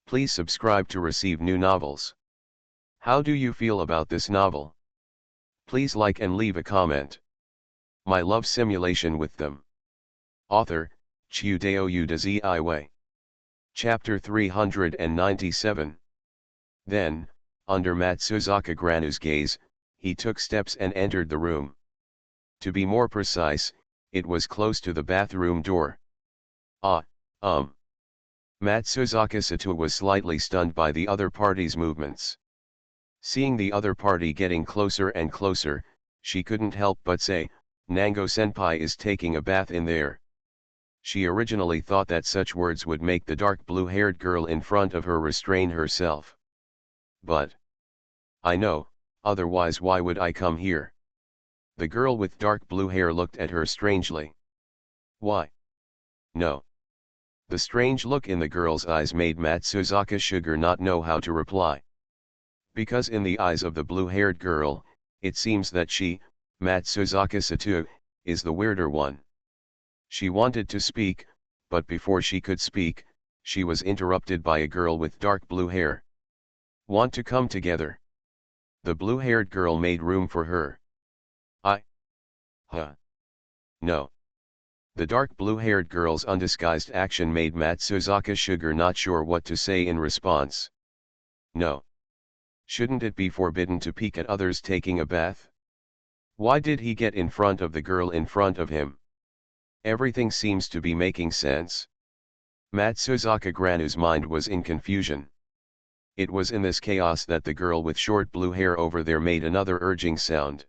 Please subscribe to receive new novels. How do you feel about this novel? Please like and leave a comment. My love simulation with them. Author, Chiudeo Udaziiwei. Chapter 397. Then, under Matsuzaka Granu's gaze, he took steps and entered the room. To be more precise, it was close to the bathroom door. Matsuzaka Sato was slightly stunned by the other party's movements. Seeing the other party getting closer and closer, she couldn't help but say, Nango-senpai is taking a bath in there. She originally thought that such words would make the dark blue-haired girl in front of her restrain herself. But I know, otherwise why would I come here? The girl with dark blue hair looked at her strangely. Why? No. The strange look in the girl's eyes made Matsuzaka Sugar not know how to reply. Because in the eyes of the blue-haired girl, it seems that she, Matsuzaka Sato, is the weirder one. She wanted to speak, but before she could speak, she was interrupted by a girl with dark blue hair. Want to come together? The blue-haired girl made room for her. No. The dark blue-haired girl's undisguised action made Matsuzaka Sugar not sure what to say in response. No. Shouldn't it be forbidden to peek at others taking a bath? Why did he get in front of the girl in front of him? Everything seems to be making sense. Matsuzaka Granu's mind was in confusion. It was in this chaos that the girl with short blue hair over there made another urging sound.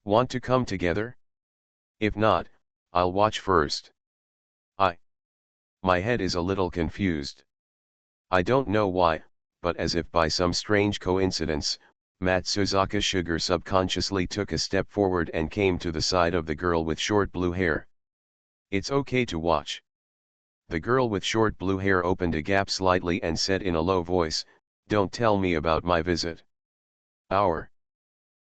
Want to come together? If not, I'll watch first. I. My head is a little confused. I don't know why, but as if by some strange coincidence, Matsuzaka Sugar subconsciously took a step forward and came to the side of the girl with short blue hair. It's okay to watch. The girl with short blue hair opened a gap slightly and said in a low voice, "Don't tell me about my visit." Our.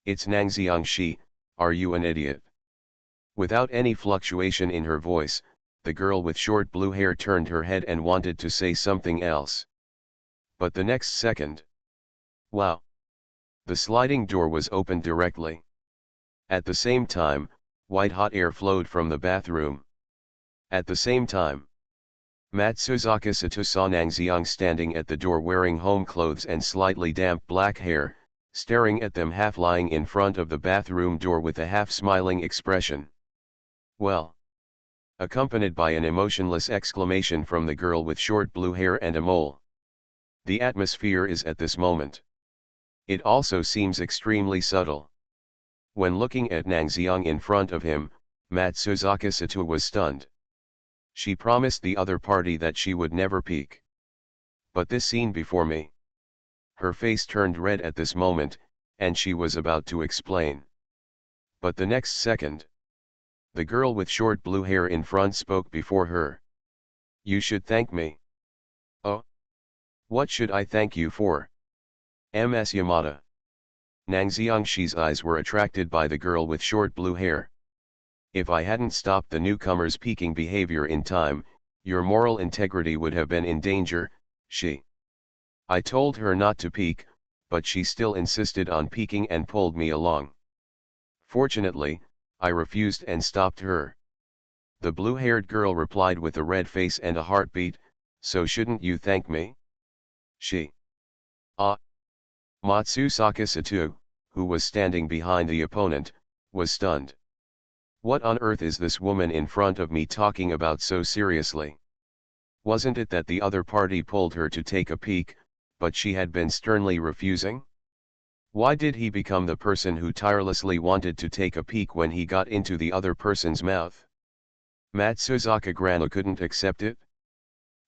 It's Nangxiangshi, are you an idiot? Without any fluctuation in her voice, the girl with short blue hair turned her head and wanted to say something else. But the next second. Wow! The sliding door was opened directly. At the same time, white hot air flowed from the bathroom. At the same time, Matsuzaka Sato saw Nangxiang standing at the door wearing home clothes and slightly damp black hair, staring at them half lying in front of the bathroom door with a half-smiling expression. Well. Accompanied by an emotionless exclamation from the girl with short blue hair and a mole. The atmosphere is at this moment. It also seems extremely subtle. When looking at Nangxiang in front of him, Matsuzaka Sato was stunned. She promised the other party that she would never peek. But this scene before me. Her face turned red at this moment, and she was about to explain. But the next second, the girl with short blue hair in front spoke before her. You should thank me. Oh? What should I thank you for? Ms. Yamada. Nangxiangshi's eyes were attracted by the girl with short blue hair. If I hadn't stopped the newcomer's peeking behavior in time, your moral integrity would have been in danger, she. I told her not to peek, but she still insisted on peeking and pulled me along. Fortunately, I refused and stopped her. The blue-haired girl replied with a red face and a heartbeat, so shouldn't you thank me? She. Ah. Matsuzaka Sato, who was standing behind the opponent, was stunned. What on earth is this woman in front of me talking about so seriously? Wasn't it that the other party pulled her to take a peek, but she had been sternly refusing? Why did he become the person who tirelessly wanted to take a peek when he got into the other person's mouth? Matsuzaka Grano couldn't accept it?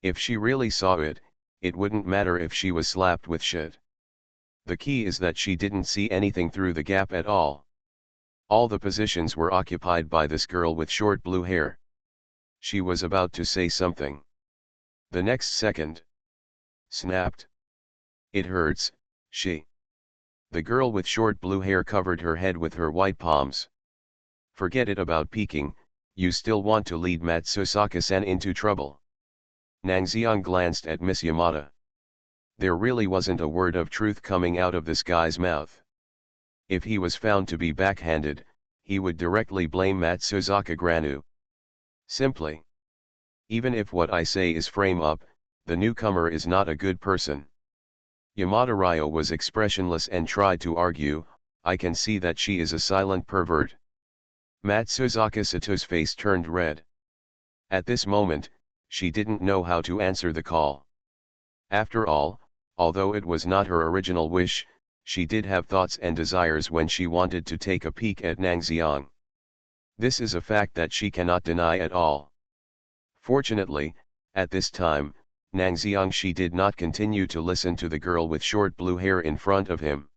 If she really saw it, it wouldn't matter if she was slapped with shit. The key is that she didn't see anything through the gap at all. All the positions were occupied by this girl with short blue hair. She was about to say something. The next second. Snapped. It hurts, she. The girl with short blue hair covered her head with her white palms. Forget it about peeking, you still want to lead Matsuzaka-san into trouble. Nangxiang glanced at Miss Yamada. There really wasn't a word of truth coming out of this guy's mouth. If he was found to be backhanded, he would directly blame Matsuzaka Granu. Simply. Even if what I say is frame up, the newcomer is not a good person. Yamada Ryo was expressionless and tried to argue, I can see that she is a silent pervert. Matsuzaka Sato's face turned red. At this moment, she didn't know how to answer the call. After all, although it was not her original wish, she did have thoughts and desires when she wanted to take a peek at Nangxiang. This is a fact that she cannot deny at all. Fortunately, at this time, Nangxiangshi did not continue to listen to the girl with short blue hair in front of him.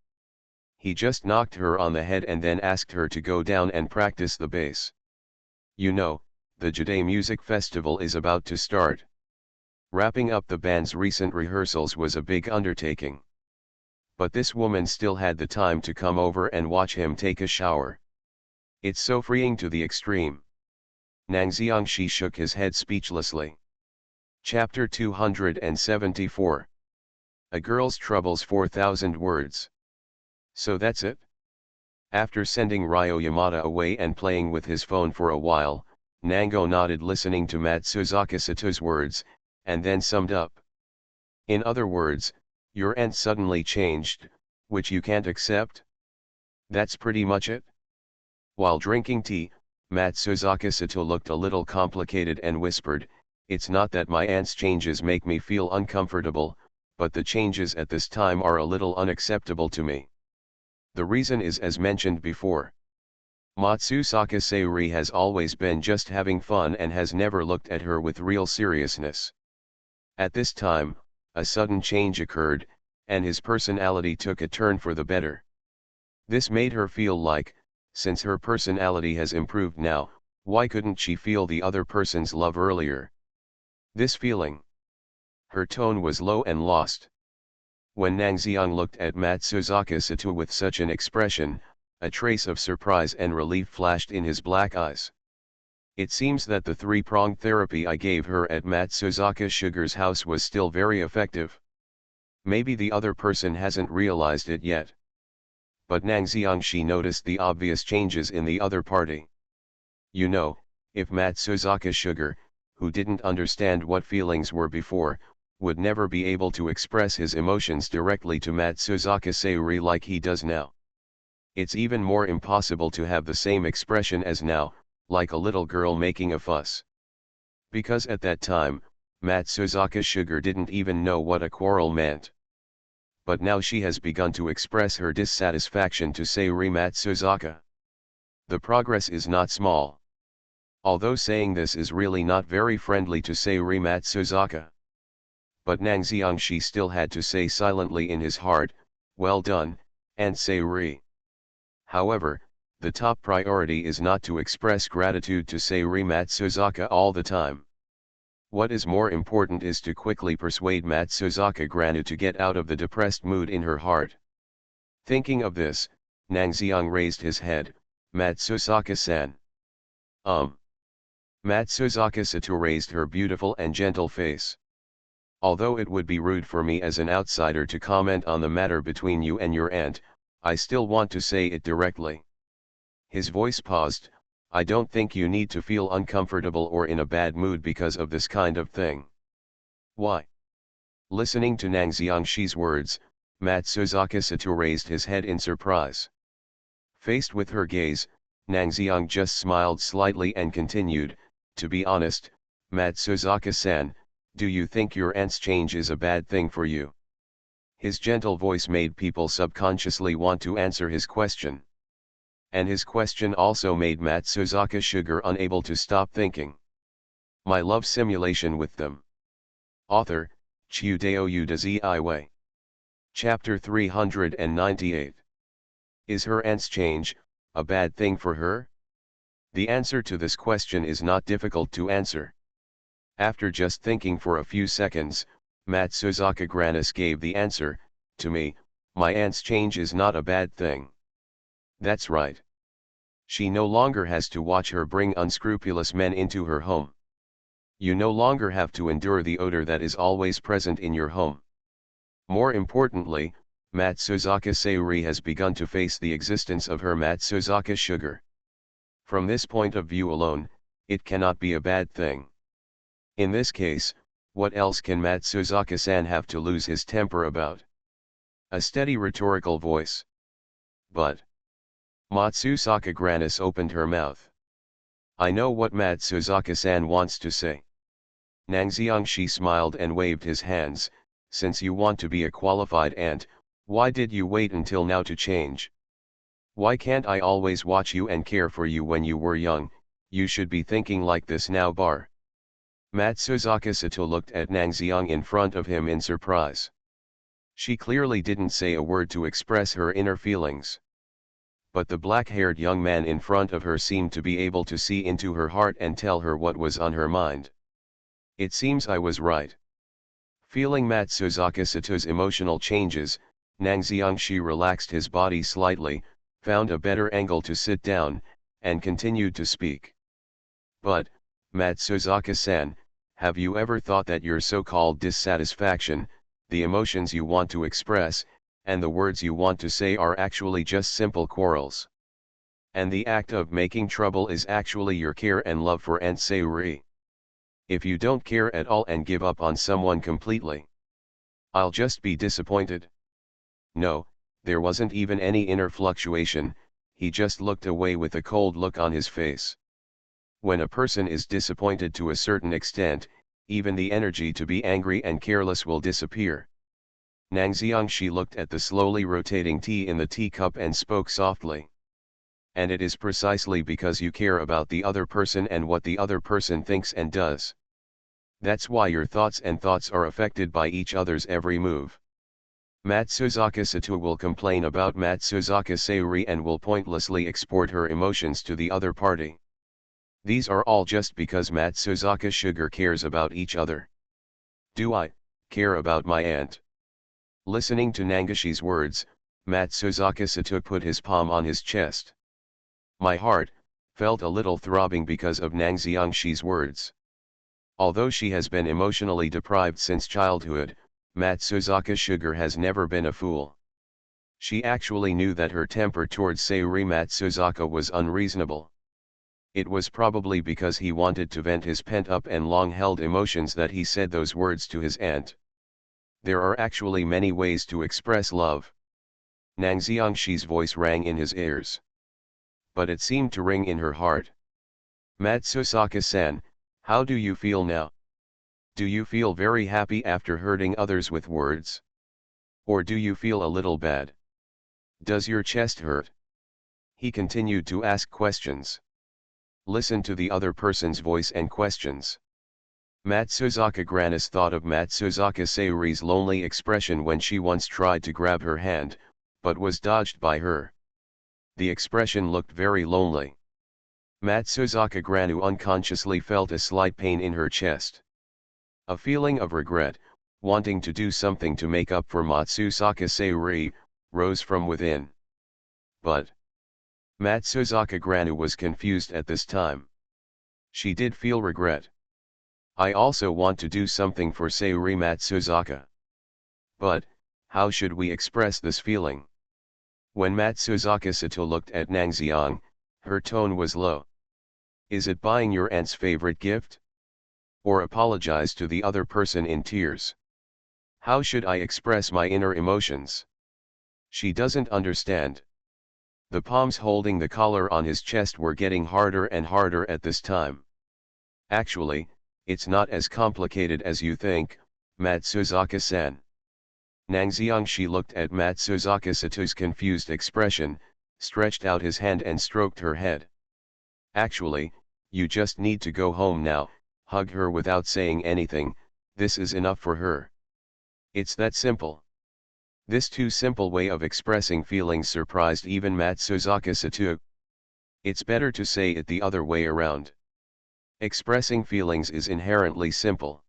He just knocked her on the head and then asked her to go down and practice the bass. You know, the Jade Music Festival is about to start. Wrapping up the band's recent rehearsals was a big undertaking. But this woman still had the time to come over and watch him take a shower. It's so freeing to the extreme. Nangxiangshi shook his head speechlessly. Chapter 274. A Girl's Troubles 4,000 Words. So that's it? After sending Ryo Yamada away and playing with his phone for a while, Nango nodded listening to Matsuzaka Sato's words, and then summed up. In other words, your aunt suddenly changed, which you can't accept? That's pretty much it? While drinking tea, Matsuzaka Sato looked a little complicated and whispered, it's not that my aunt's changes make me feel uncomfortable, but the changes at this time are a little unacceptable to me. The reason is as mentioned before. Matsusaka Sayuri has always been just having fun and has never looked at her with real seriousness. At this time, a sudden change occurred, and his personality took a turn for the better. This made her feel like, since her personality has improved now, why couldn't she feel the other person's love earlier? This feeling. Her tone was low and lost. When Nangxiang looked at Matsuzaka Sato with such an expression, a trace of surprise and relief flashed in his black eyes. It seems that the three-pronged therapy I gave her at Matsuzaka Sugar's house was still very effective. Maybe the other person hasn't realized it yet. But Nangxiang she noticed the obvious changes in the other party. You know, if Matsuzaka Sugar, who didn't understand what feelings were before, would never be able to express his emotions directly to Matsuzaka Sayuri like he does now. It's even more impossible to have the same expression as now, like a little girl making a fuss. Because at that time, Matsuzaka Sugar didn't even know what a quarrel meant. But now she has begun to express her dissatisfaction to Sayuri Matsuzaka. The progress is not small. Although saying this is really not very friendly to Sayuri Matsuzaka. But Nangxiang she still had to say silently in his heart, well done, and Sayuri. However, the top priority is not to express gratitude to Sayuri Matsuzaka all the time. What is more important is to quickly persuade Matsuzaka Granu to get out of the depressed mood in her heart. Thinking of this, Nangxiang raised his head, Matsuzaka-san. Matsuzaka Sato raised her beautiful and gentle face. Although it would be rude for me as an outsider to comment on the matter between you and your aunt, I still want to say it directly. His voice paused. I don't think you need to feel uncomfortable or in a bad mood because of this kind of thing. Why? Listening to Nangxiang's words, Matsuzaka Sato raised his head in surprise. Faced with her gaze, Nangxiang just smiled slightly and continued, to be honest, Matsuzaka-san, do you think your aunt's change is a bad thing for you? His gentle voice made people subconsciously want to answer his question. And his question also made Matsuzaka Sugar unable to stop thinking. My love simulation with them. Author, Chiudeo Udazi. Chapter 398. Is her aunt's change a bad thing for her? The answer to this question is not difficult to answer. After just thinking for a few seconds, Matsuzaka Granis gave the answer, to me, my aunt's change is not a bad thing. That's right. She no longer has to watch her bring unscrupulous men into her home. You no longer have to endure the odor that is always present in your home. More importantly, Matsuzaka Sayuri has begun to face the existence of her Matsuzaka Sugar. From this point of view alone, it cannot be a bad thing. In this case, what else can Matsuzaka-san have to lose his temper about? A steady rhetorical voice. But Matsuzaka Granis opened her mouth. I know what Matsuzaka-san wants to say. Nangxiang she smiled and waved his hands, since you want to be a qualified aunt, why did you wait until now to change? Why can't I always watch you and care for you when you were young? You should be thinking like this now. Matsuzaka Sato looked at Nangxiang in front of him in surprise. She clearly didn't say a word to express her inner feelings. But the black-haired young man in front of her seemed to be able to see into her heart and tell her what was on her mind. It seems I was right. Feeling Matsuzaka Sato's emotional changes, Nangxiang she relaxed his body slightly, found a better angle to sit down, and continued to speak. But, Matsuzaka-san, have you ever thought that your so-called dissatisfaction, the emotions you want to express, and the words you want to say are actually just simple quarrels? And the act of making trouble is actually your care and love for Aunt Sayuri. If you don't care at all and give up on someone completely, I'll just be disappointed. No, there wasn't even any inner fluctuation, he just looked away with a cold look on his face. When a person is disappointed to a certain extent, even the energy to be angry and careless will disappear. Nang Xiangxi looked at the slowly rotating tea in the teacup and spoke softly. And it is precisely because you care about the other person and what the other person thinks and does. That's why your thoughts are affected by each other's every move. Matsuzaka Sato will complain about Matsuzaka Sayuri and will pointlessly export her emotions to the other party. These are all just because Matsuzaka Sugar cares about each other. Do I care about my aunt? Listening to Nangashi's words, Matsuzaka Sato put his palm on his chest. My heart felt a little throbbing because of Nang Xiangxi's words. Although she has been emotionally deprived since childhood, Matsuzaka Sugar has never been a fool. She actually knew that her temper towards Sayuri Matsuzaka was unreasonable. It was probably because he wanted to vent his pent-up and long-held emotions that he said those words to his aunt. There are actually many ways to express love. Nang Xiangxi's voice rang in his ears. But it seemed to ring in her heart. Matsuzaka-san, how do you feel now? Do you feel very happy after hurting others with words? Or do you feel a little bad? Does your chest hurt? He continued to ask questions. Listen to the other person's voice and questions. Matsuzaka Granis thought of Matsuzaka Sayuri's lonely expression when she once tried to grab her hand, but was dodged by her. The expression looked very lonely. Matsuzaka Granu unconsciously felt a slight pain in her chest. A feeling of regret, wanting to do something to make up for Matsuzaka Sayuri, rose from within. But Matsuzaka Granu was confused at this time. She did feel regret. I also want to do something for Sayuri Matsuzaka. But, how should we express this feeling? When Matsuzaka Sato looked at Nang Xiang, her tone was low. Is it buying your aunt's favorite gift? Or apologize to the other person in tears? How should I express my inner emotions? She doesn't understand. The palms holding the collar on his chest were getting harder and harder at this time. Actually, it's not as complicated as you think, Matsuzaka-san. Nang Xiangxi looked at Matsuzaka Sato's confused expression, stretched out his hand and stroked her head. Actually, you just need to go home now, hug her without saying anything, this is enough for her. It's that simple. This too simple way of expressing feelings surprised even Matsuzaka Sato. It's better to say it the other way around. Expressing feelings is inherently simple.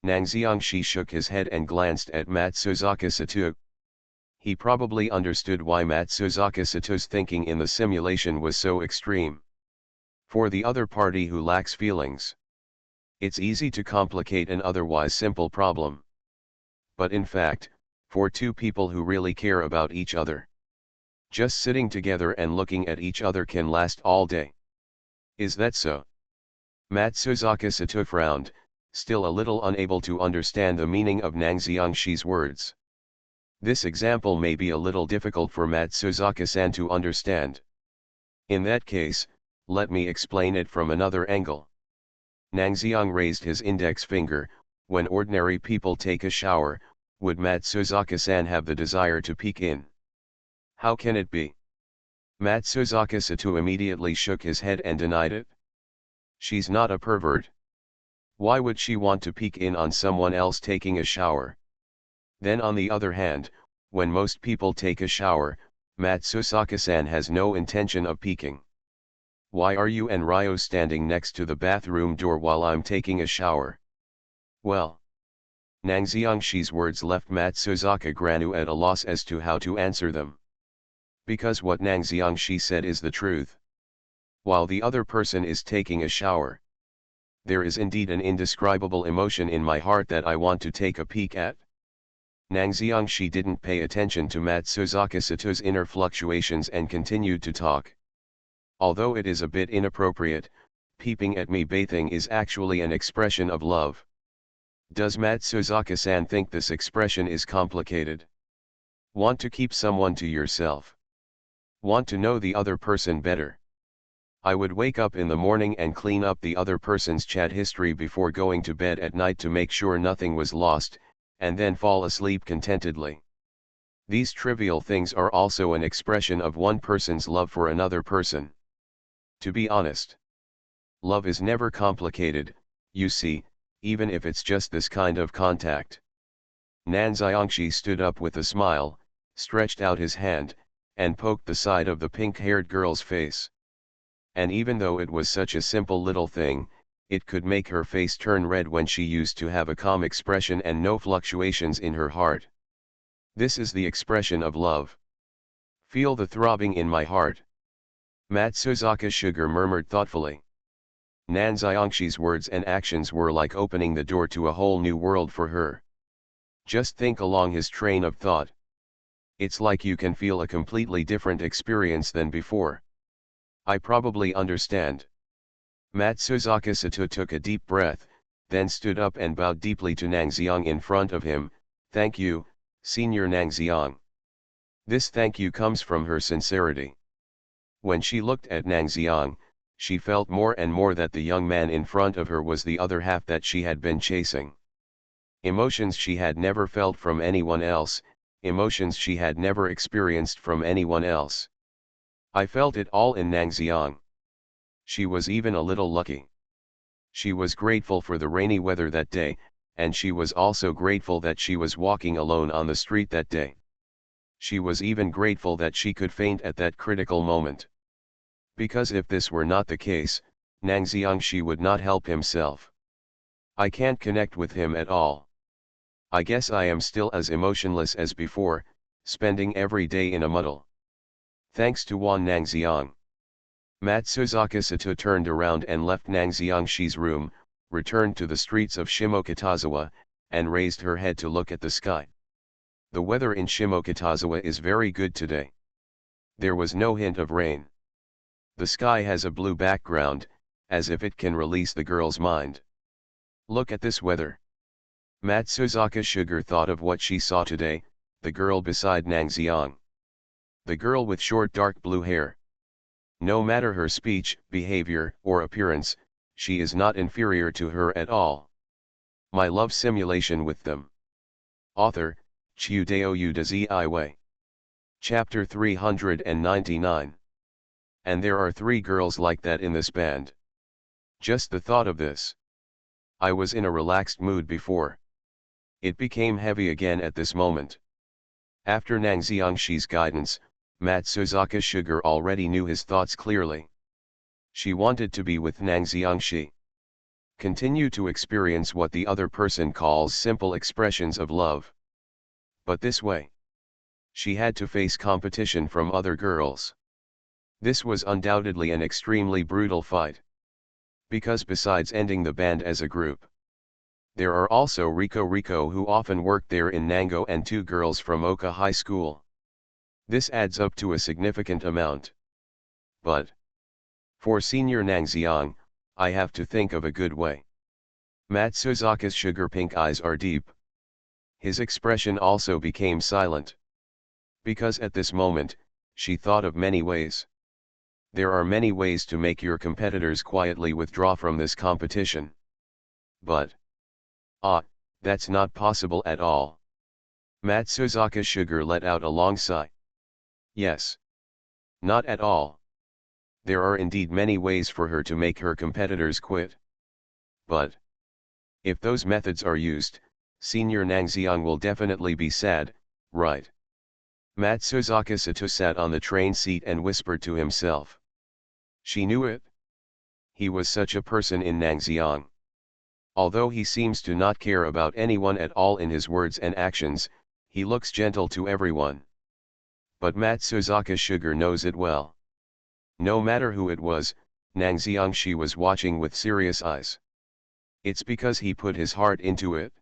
Nang Xiangxi shook his head and glanced at Matsuzaka Sato. He probably understood why Matsuzaka Sato's thinking in the simulation was so extreme. For the other party who lacks feelings, it's easy to complicate an otherwise simple problem. But in fact, for two people who really care about each other, just sitting together and looking at each other can last all day. Is that so? Matsuzaka Sato frowned, still a little unable to understand the meaning of Nang Xiangxi's words. This example may be a little difficult for Matsuzaka-san to understand. In that case, let me explain it from another angle. Nang Xiang raised his index finger. When ordinary people take a shower, would Matsuzaka-san have the desire to peek in? How can it be? Matsuzaka Sato immediately shook his head and denied it. She's not a pervert. Why would she want to peek in on someone else taking a shower? Then on the other hand, when most people take a shower, Matsuzaka-san has no intention of peeking. Why are you and Ryo standing next to the bathroom door while I'm taking a shower? Well. Nang Xiangxi's words left Matsuzaka Granu at a loss as to how to answer them. Because what Nang Xiangxi said is the truth. While the other person is taking a shower, there is indeed an indescribable emotion in my heart that I want to take a peek at. Nang Xiangxi didn't pay attention to Matsuzaka Sato's inner fluctuations and continued to talk. Although it is a bit inappropriate, peeping at me bathing is actually an expression of love. Does Matsuzaka-san think this expression is complicated? Want to keep someone to yourself? Want to know the other person better? I would wake up in the morning and clean up the other person's chat history before going to bed at night to make sure nothing was lost, and then fall asleep contentedly. These trivial things are also an expression of one person's love for another person. To be honest, love is never complicated, you see, even if it's just this kind of contact. Nan Xiangxi stood up with a smile, stretched out his hand, and poked the side of the pink-haired girl's face. And even though it was such a simple little thing, it could make her face turn red when she used to have a calm expression and no fluctuations in her heart. This is the expression of love. Feel the throbbing in my heart. Matsuzaka Sugar murmured thoughtfully. Nan Xiangxi's words and actions were like opening the door to a whole new world for her. Just think along his train of thought. It's like you can feel a completely different experience than before. I probably understand. Matsuzaka Sato took a deep breath, then stood up and bowed deeply to Nang Xiang in front of him. Thank you, Senior Nang Xiang. This thank you comes from her sincerity. When she looked at Nang Xiang, she felt more and more that the young man in front of her was the other half that she had been chasing. Emotions she had never felt from anyone else, emotions she had never experienced from anyone else. I felt it all in Nang Xiang. She was even a little lucky. She was grateful for the rainy weather that day, and she was also grateful that she was walking alone on the street that day. She was even grateful that she could faint at that critical moment. Because if this were not the case, Nang Xiangxi would not help himself. I can't connect with him at all. I guess I am still as emotionless as before, spending every day in a muddle. Thanks to Wan Nang Xiang. Matsuzaka Sato turned around and left Nang Xiangxi's room, returned to the streets of Shimokitazawa, and raised her head to look at the sky. The weather in Shimokitazawa is very good today. There was no hint of rain. The sky has a blue background, as if it can release the girl's mind. Look at this weather. Matsuzaka Sugar thought of what she saw today, the girl beside Nang Xiang. The girl with short dark blue hair. No matter her speech, behavior, or appearance, she is not inferior to her at all. My love simulation with them. Author, Chiudeo de Ziwei. Chapter 399. And there are 3 girls like that in this band. Just the thought of this. I was in a relaxed mood before. It became heavy again at this moment. After Nang Xiangxi's guidance, Matsuzaka Sugar already knew his thoughts clearly. She wanted to be with Nang Xiangxi. Continue to experience what the other person calls simple expressions of love. But this way. She had to face competition from other girls. This was undoubtedly an extremely brutal fight. Because besides ending the band as a group, there are also Riko who often work there in Nango and 2 girls from Oka High School. This adds up to a significant amount. But for Senior Nang Xiang, I have to think of a good way. Matsuzaka's sugar pink eyes are deep. His expression also became silent. Because at this moment, she thought of many ways. There are many ways to make your competitors quietly withdraw from this competition. But that's not possible at all. Matsuzaka Sugar let out a long sigh. Yes. Not at all. There are indeed many ways for her to make her competitors quit. But if those methods are used, Senior Nang Xiang will definitely be sad, right? Matsuzaka Sato sat on the train seat and whispered to himself. She knew it. He was such a person in Nang Xiang. Although he seems to not care about anyone at all in his words and actions, he looks gentle to everyone. But Matsuzaka Sugar knows it well. No matter who it was, Nang Xiangxi was watching with serious eyes. It's because he put his heart into it.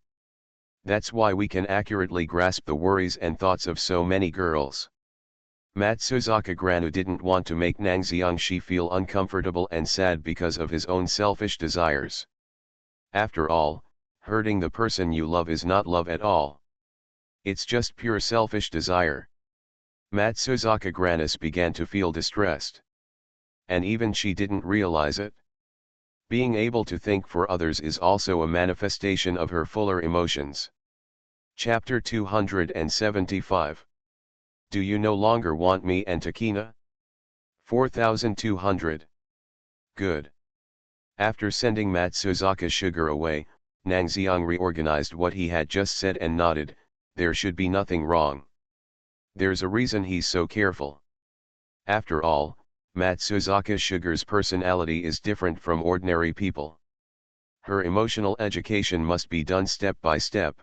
That's why we can accurately grasp the worries and thoughts of so many girls. Matsuzaka Granu didn't want to make Nang Xiangxi feel uncomfortable and sad because of his own selfish desires. After all, hurting the person you love is not love at all. It's just pure selfish desire. Matsuzaka Granus began to feel distressed. And even she didn't realize it. Being able to think for others is also a manifestation of her fuller emotions. Chapter 275. Do you no longer want me and Takina? 4200. Good. After sending Matsuzaka Sugar away, Nangxiang reorganized what he had just said and nodded. There should be nothing wrong. There's a reason he's so careful. After all, Matsuzaka Sugar's personality is different from ordinary people. Her emotional education must be done step by step.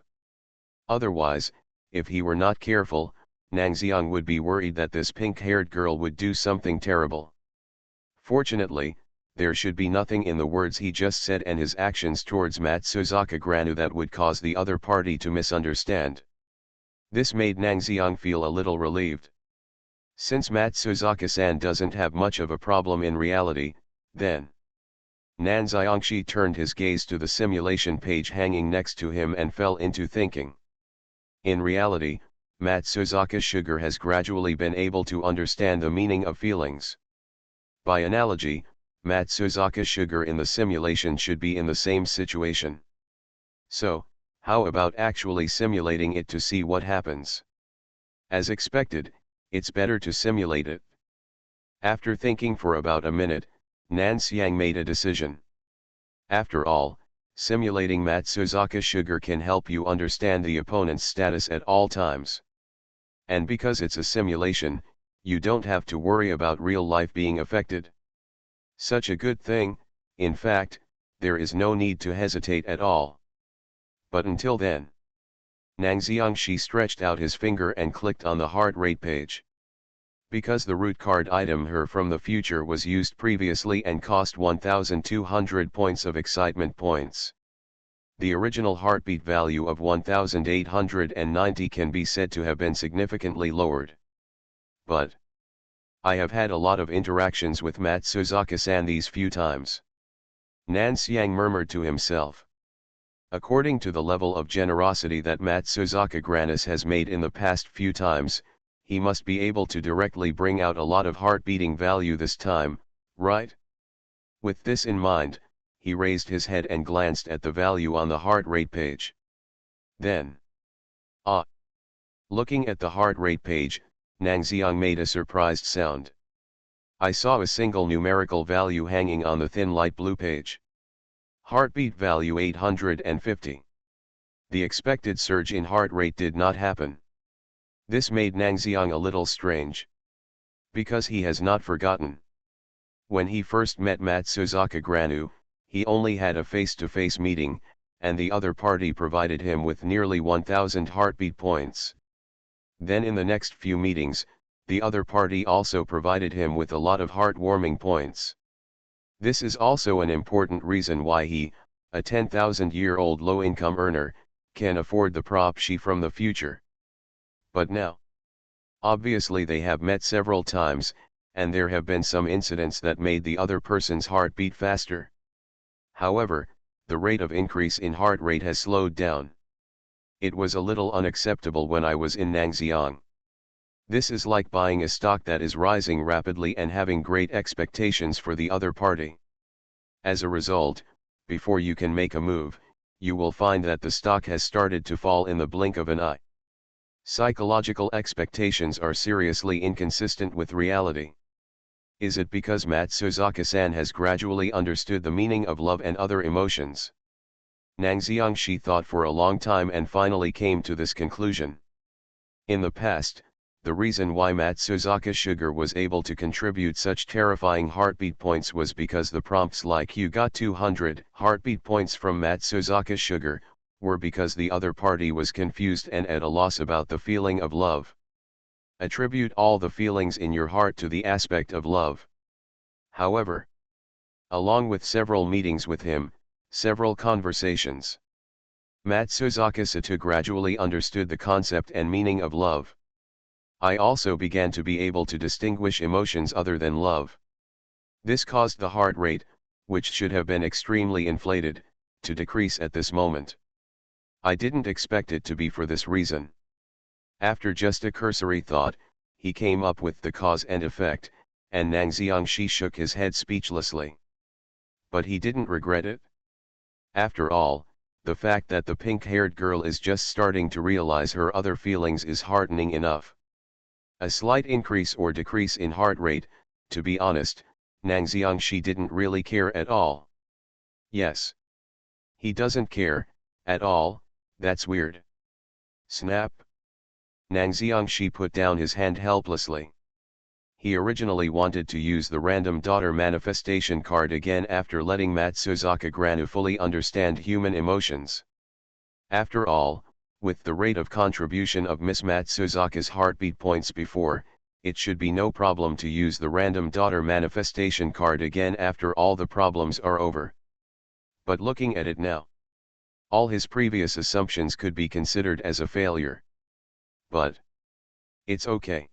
Otherwise, if he were not careful, Nangxiang would be worried that this pink-haired girl would do something terrible. Fortunately, there should be nothing in the words he just said and his actions towards Matsuzaka Granu that would cause the other party to misunderstand. This made Nangxiang feel a little relieved. Since Matsuzaka-san doesn't have much of a problem in reality, then Nanxiangshi turned his gaze to the simulation page hanging next to him and fell into thinking. In reality, Matsuzaka Sugar has gradually been able to understand the meaning of feelings. By analogy, Matsuzaka Sugar in the simulation should be in the same situation. So, how about actually simulating it to see what happens? As expected, it's better to simulate it. After thinking for about a minute, Nangxiang made a decision. After all, simulating Matsuzaka Sugar can help you understand the opponent's status at all times. And because it's a simulation, you don't have to worry about real life being affected. Such a good thing, in fact, there is no need to hesitate at all. But until then, Nangxiangshi stretched out his finger and clicked on the heart rate page. Because the root card item Her from the Future was used previously and cost 1200 points of excitement points. The original heartbeat value of 1890 can be said to have been significantly lowered. But I have had a lot of interactions with Matsuzaka-san these few times. Nangxiang murmured to himself. According to the level of generosity that Matsuzaka Granis has made in the past few times, he must be able to directly bring out a lot of heart-beating value this time, right? With this in mind, he raised his head and glanced at the value on the heart rate page. Then, looking at the heart rate page, Nangxiang made a surprised sound. I saw a single numerical value hanging on the thin light blue page. Heartbeat value 850. The expected surge in heart rate did not happen. This made Nangxiang a little strange. Because he has not forgotten. When he first met Matsuzaka Granu, he only had a face-to-face meeting, and the other party provided him with nearly 1000 heartbeat points. Then in the next few meetings, the other party also provided him with a lot of heart-warming points. This is also an important reason why he, a 10,000-year-old low-income earner, can afford the propshi from the future. But now, obviously they have met several times, and there have been some incidents that made the other person's heart beat faster. However, the rate of increase in heart rate has slowed down. It was a little unacceptable when I was in Nangxiang. This is like buying a stock that is rising rapidly and having great expectations for the other party. As a result, before you can make a move, you will find that the stock has started to fall in the blink of an eye. Psychological expectations are seriously inconsistent with reality. Is it because Matsuzaka-san has gradually understood the meaning of love and other emotions? Nangxiangshi thought for a long time and finally came to this conclusion. In the past, the reason why Matsuzaka Sugar was able to contribute such terrifying heartbeat points was because the prompts like "you got 200 heartbeat points from Matsuzaka Sugar" were because the other party was confused and at a loss about the feeling of love. Attribute all the feelings in your heart to the aspect of love. However, along with several meetings with him, several conversations, Matsuzaka-san gradually understood the concept and meaning of love. I also began to be able to distinguish emotions other than love. This caused the heart rate, which should have been extremely inflated, to decrease at this moment. I didn't expect it to be for this reason. After just a cursory thought, he came up with the cause and effect, and Nangxiangshi shook his head speechlessly. But he didn't regret it. After all, The fact that the pink-haired girl is just starting to realize her other feelings is heartening enough. A slight increase or decrease in heart rate, to be honest, Nang Xiangxi didn't really care at all. Yes. He doesn't care, at all, that's weird. Snap. Nang Xiangxi put down his hand helplessly. He originally wanted to use the random daughter manifestation card again after letting Matsuzaka Granu fully understand human emotions. After all, with the rate of contribution of Miss Matsuzaka's heartbeat points before, it should be no problem to use the random daughter manifestation card again after all the problems are over. But looking at it now, all his previous assumptions could be considered as a failure. But it's okay.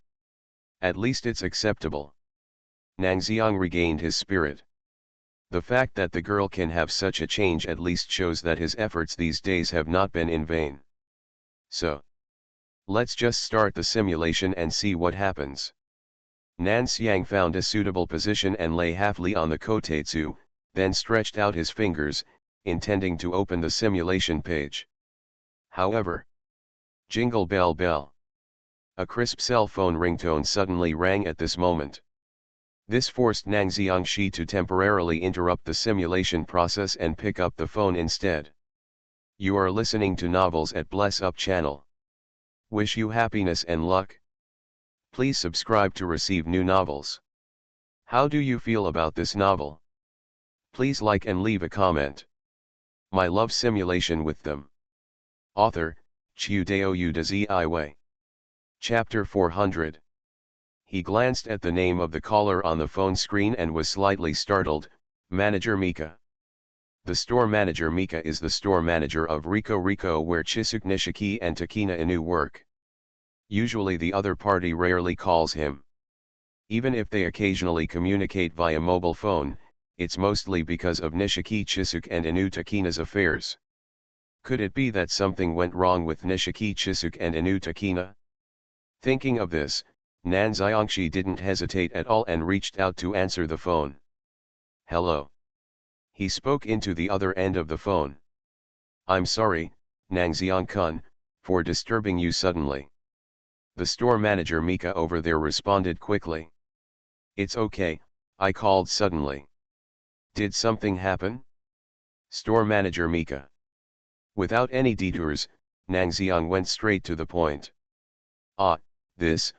At least it's acceptable. Nang Xiang regained his spirit. The fact that the girl can have such a change at least shows that his efforts these days have not been in vain. So, let's just start the simulation and see what happens. Nan Xiang found a suitable position and lay halfly on the kotetsu, then stretched out his fingers, intending to open the simulation page. However, jingle bell bell. A crisp cell phone ringtone suddenly rang at this moment. This forced Nang Xiangxi to temporarily interrupt the simulation process and pick up the phone instead. You are listening to Novels at Bless Up channel. Wish you happiness and luck. Please subscribe to receive new novels. How do you feel about this novel? Please like and leave a comment. My love simulation with them. Author, Chiudeo Udazi. Chapter 400. He glanced at the name of the caller on the phone screen and was slightly startled. Manager Mika. The store manager Mika is the store manager of Rico Rico, where Chisuke Nishiki and Takina Inu work. Usually the other party rarely calls him. Even if they occasionally communicate via mobile phone, it's mostly because of Nishiki Chisuke and Inu Takina's affairs. Could it be that something went wrong with Nishiki Chisuke and Inu Takina? Thinking of this, Nan Xiangxi didn't hesitate at all and reached out to answer the phone. Hello. He spoke into the other end of the phone. I'm sorry, Nang Xiang-kun, for disturbing you suddenly. The store manager Mika over there responded quickly. It's okay, I called suddenly. Did something happen? Store manager Mika. Without any detours, Nang Xiang went straight to the point. This.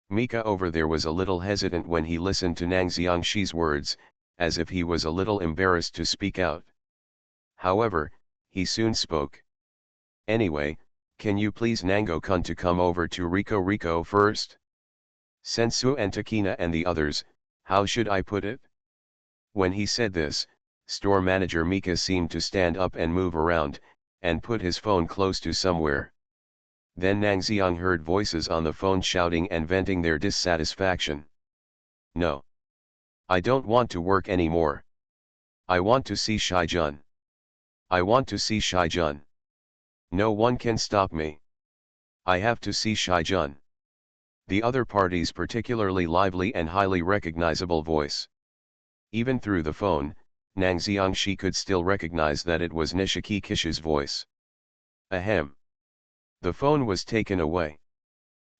Mika over there was a little hesitant when he listened to Nang Xiangxi's words, as if he was a little embarrassed to speak out. However, he soon spoke. Anyway, can you please Nango-kun to come over to Rico Rico first? Sensu and Takina and the others, how should I put it? When he said this, store manager Mika seemed to stand up and move around, and put his phone close to somewhere. Then Nang Xiang heard voices on the phone shouting and venting their dissatisfaction. No. I don't want to work anymore. I want to see Shai-jun. I want to see Shai-jun. No one can stop me. I have to see Shai-jun. The other party's particularly lively and highly recognizable voice. Even through the phone, Nang Xiangxi could still recognize that it was Nishiki Kishu's voice. Ahem. The phone was taken away.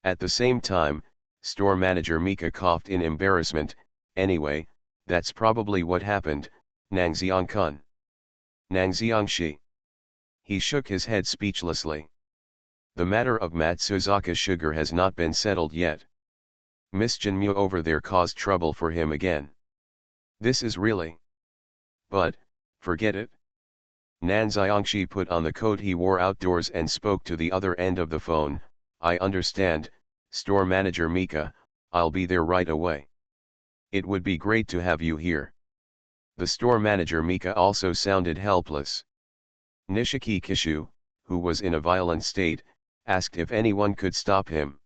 At the same time, store manager Mika coughed in embarrassment. Anyway, that's probably what happened, Nang Xiang-kun. Nang Xiangxi. He shook his head speechlessly. The matter of Matsuzaka Sugar has not been settled yet. Miss Jinmu over there caused trouble for him again. This is really. But, forget it. Nan Xiangxi put on the coat he wore outdoors and spoke to the other end of the phone. I understand, store manager Mika, I'll be there right away. It would be great to have you here. The store manager Mika also sounded helpless. Nishiki Kishu, who was in a violent state, asked if anyone could stop him.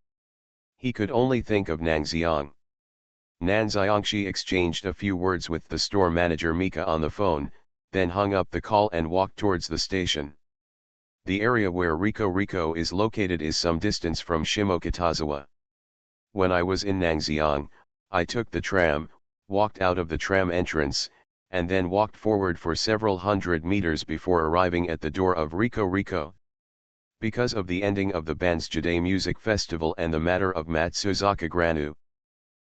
He could only think of Nang Xiang. Nan Xiangxi exchanged a few words with the store manager Mika on the phone, then hung up the call and walked towards the station. The area where Rico Rico is located is some distance from Shimokitazawa. When I was in Nangxiang, I took the tram, walked out of the tram entrance, and then walked forward for several hundred meters before arriving at the door of Rico Rico. Because of the ending of the Banzjade Music Festival and the matter of Matsuzaka Granu.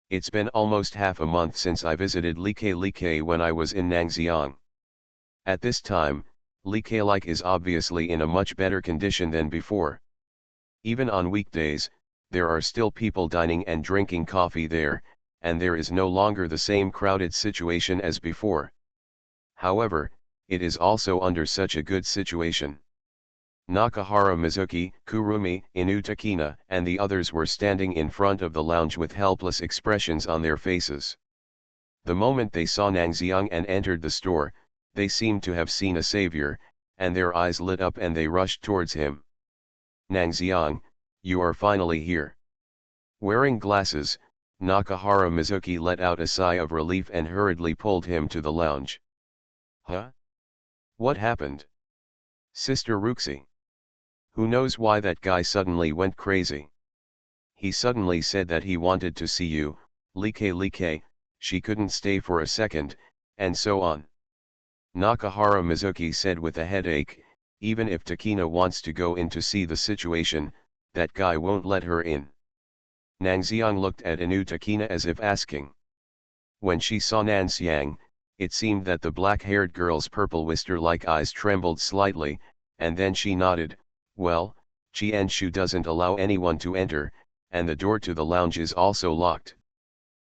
It's been almost half a month since I visited Like when I was in Nangxiang. At this time, Like is obviously in a much better condition than before. Even on weekdays, there are still people dining and drinking coffee there, and there is no longer the same crowded situation as before. However, it is also under such a good situation. Nakahara Mizuki, Kurumi, Inu Takina, and the others were standing in front of the lounge with helpless expressions on their faces. The moment they saw Nangxiang and entered the store, they seemed to have seen a savior, and their eyes lit up and they rushed towards him. Nangxiang, you are finally here. Wearing glasses, Nakahara Mizuki let out a sigh of relief and hurriedly pulled him to the lounge. Huh? What happened? Sister Ruxi. Who knows why that guy suddenly went crazy? He suddenly said that he wanted to see you, Like, she couldn't stay for a second, and so on. Nakahara Mizuki said with a headache, even if Takina wants to go in to see the situation, that guy won't let her in. Nangxiang looked at Inu Takina as if asking. When she saw Nangxiang, it seemed that the black-haired girl's purple wister-like eyes trembled slightly, and then she nodded. Well, Qianshu doesn't allow anyone to enter, and the door to the lounge is also locked.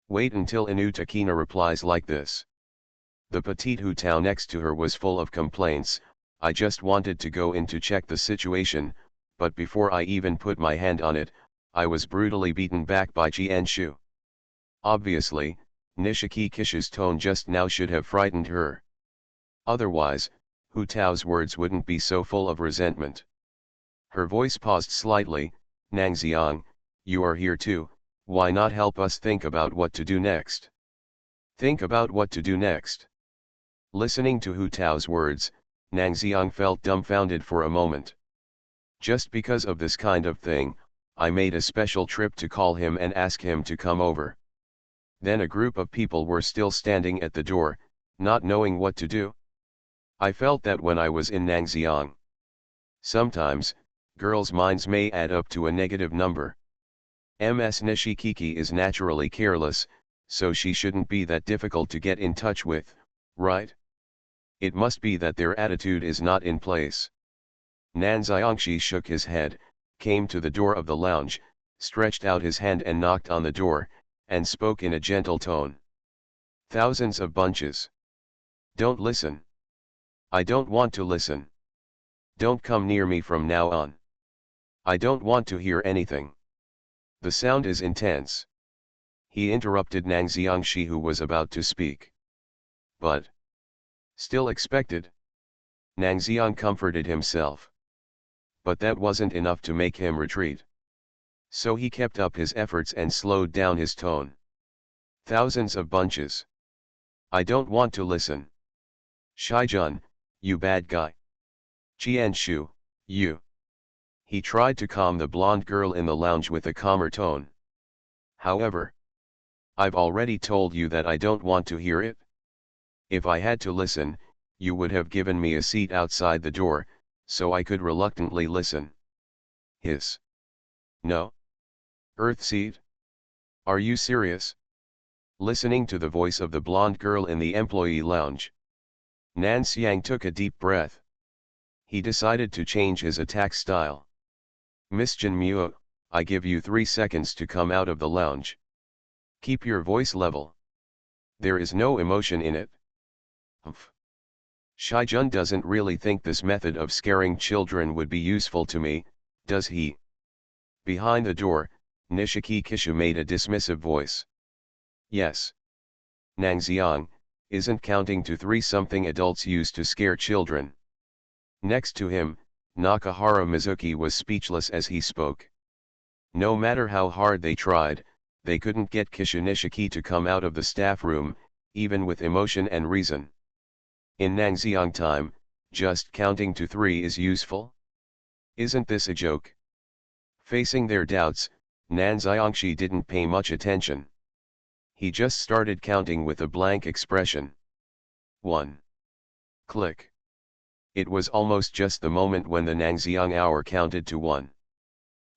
Wait until Inu Takina replies like this. The petite Hutao next to her was full of complaints. I just wanted to go in to check the situation, but before I even put my hand on it, I was brutally beaten back by Qianshu. Obviously, Nishiki Kishu's tone just now should have frightened her. Otherwise, Hutao's words wouldn't be so full of resentment. Her voice paused slightly. Nangxiang, you are here too, why not help us think about what to do next? Think about what to do next. Listening to Hutao's words, Nangxiang felt dumbfounded for a moment. Just because of this kind of thing, I made a special trip to call him and ask him to come over. Then a group of people were still standing at the door, not knowing what to do. I felt that when I was in Nangxiang. Sometimes, girls' minds may add up to a negative number. Ms. Nishikiki is naturally careless, so she shouldn't be that difficult to get in touch with, right? It must be that their attitude is not in place. Nanxiangshi shook his head, came to the door of the lounge, stretched out his hand and knocked on the door, and spoke in a gentle tone. Thousands of bunches. Don't listen. I don't want to listen. Don't come near me from now on. I don't want to hear anything. The sound is intense. He interrupted Nangxiangshi who was about to speak. But. Still expected. Nangxiang comforted himself. But that wasn't enough to make him retreat. So he kept up his efforts and slowed down his tone. Thousands of bunches. I don't want to listen. Shaijun, you bad guy. Qianshu, you. He tried to calm the blonde girl in the lounge with a calmer tone. However, I've already told you that I don't want to hear it. If I had to listen, you would have given me a seat outside the door, so I could reluctantly listen. Hiss. No? Earthseed? Are you serious? Listening to the voice of the blonde girl in the employee lounge, Nangxiang took a deep breath. He decided to change his attack style. Miss Jinmuo, I give you 3 seconds to come out of the lounge. Keep your voice level. There is no emotion in it. Humph. Shaijun doesn't really think this method of scaring children would be useful to me, does he? Behind the door, Nishiki Kishu made a dismissive voice. Yes. Nangxiang, isn't counting to 3 something adults use to scare children. Next to him, Nakahara Mizuki was speechless as he spoke. No matter how hard they tried, they couldn't get Kishu Nishiki to come out of the staff room, even with emotion and reason. In Nangxiang time, just counting to 3 is useful? Isn't this a joke? Facing their doubts, Nangxiangshi didn't pay much attention. He just started counting with a blank expression. 1. Click. It was almost just the moment when the Nangxiang hour counted to 1.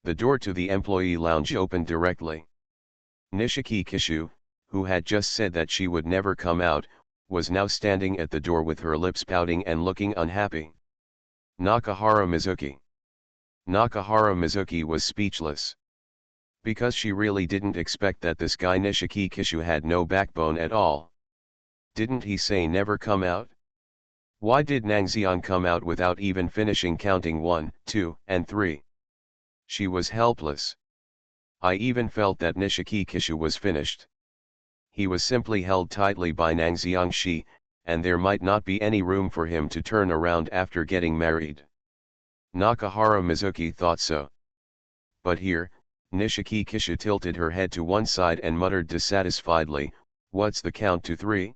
The door to the employee lounge opened directly. Nishiki Kishu, who had just said that she would never come out, was now standing at the door with her lips pouting and looking unhappy. Nakahara Mizuki. Nakahara Mizuki was speechless. Because she really didn't expect that this guy Nishiki Kishu had no backbone at all. Didn't he say never come out? Why did Nangxiang come out without even finishing counting 1, 2, and 3? She was helpless. I even felt that Nishiki Kishu was finished. He was simply held tightly by Nangxiang Shi, and there might not be any room for him to turn around after getting married. Nakahara Mizuki thought so. But here, Nishiki Kishu tilted her head to one side and muttered dissatisfiedly, "What's the count to 3?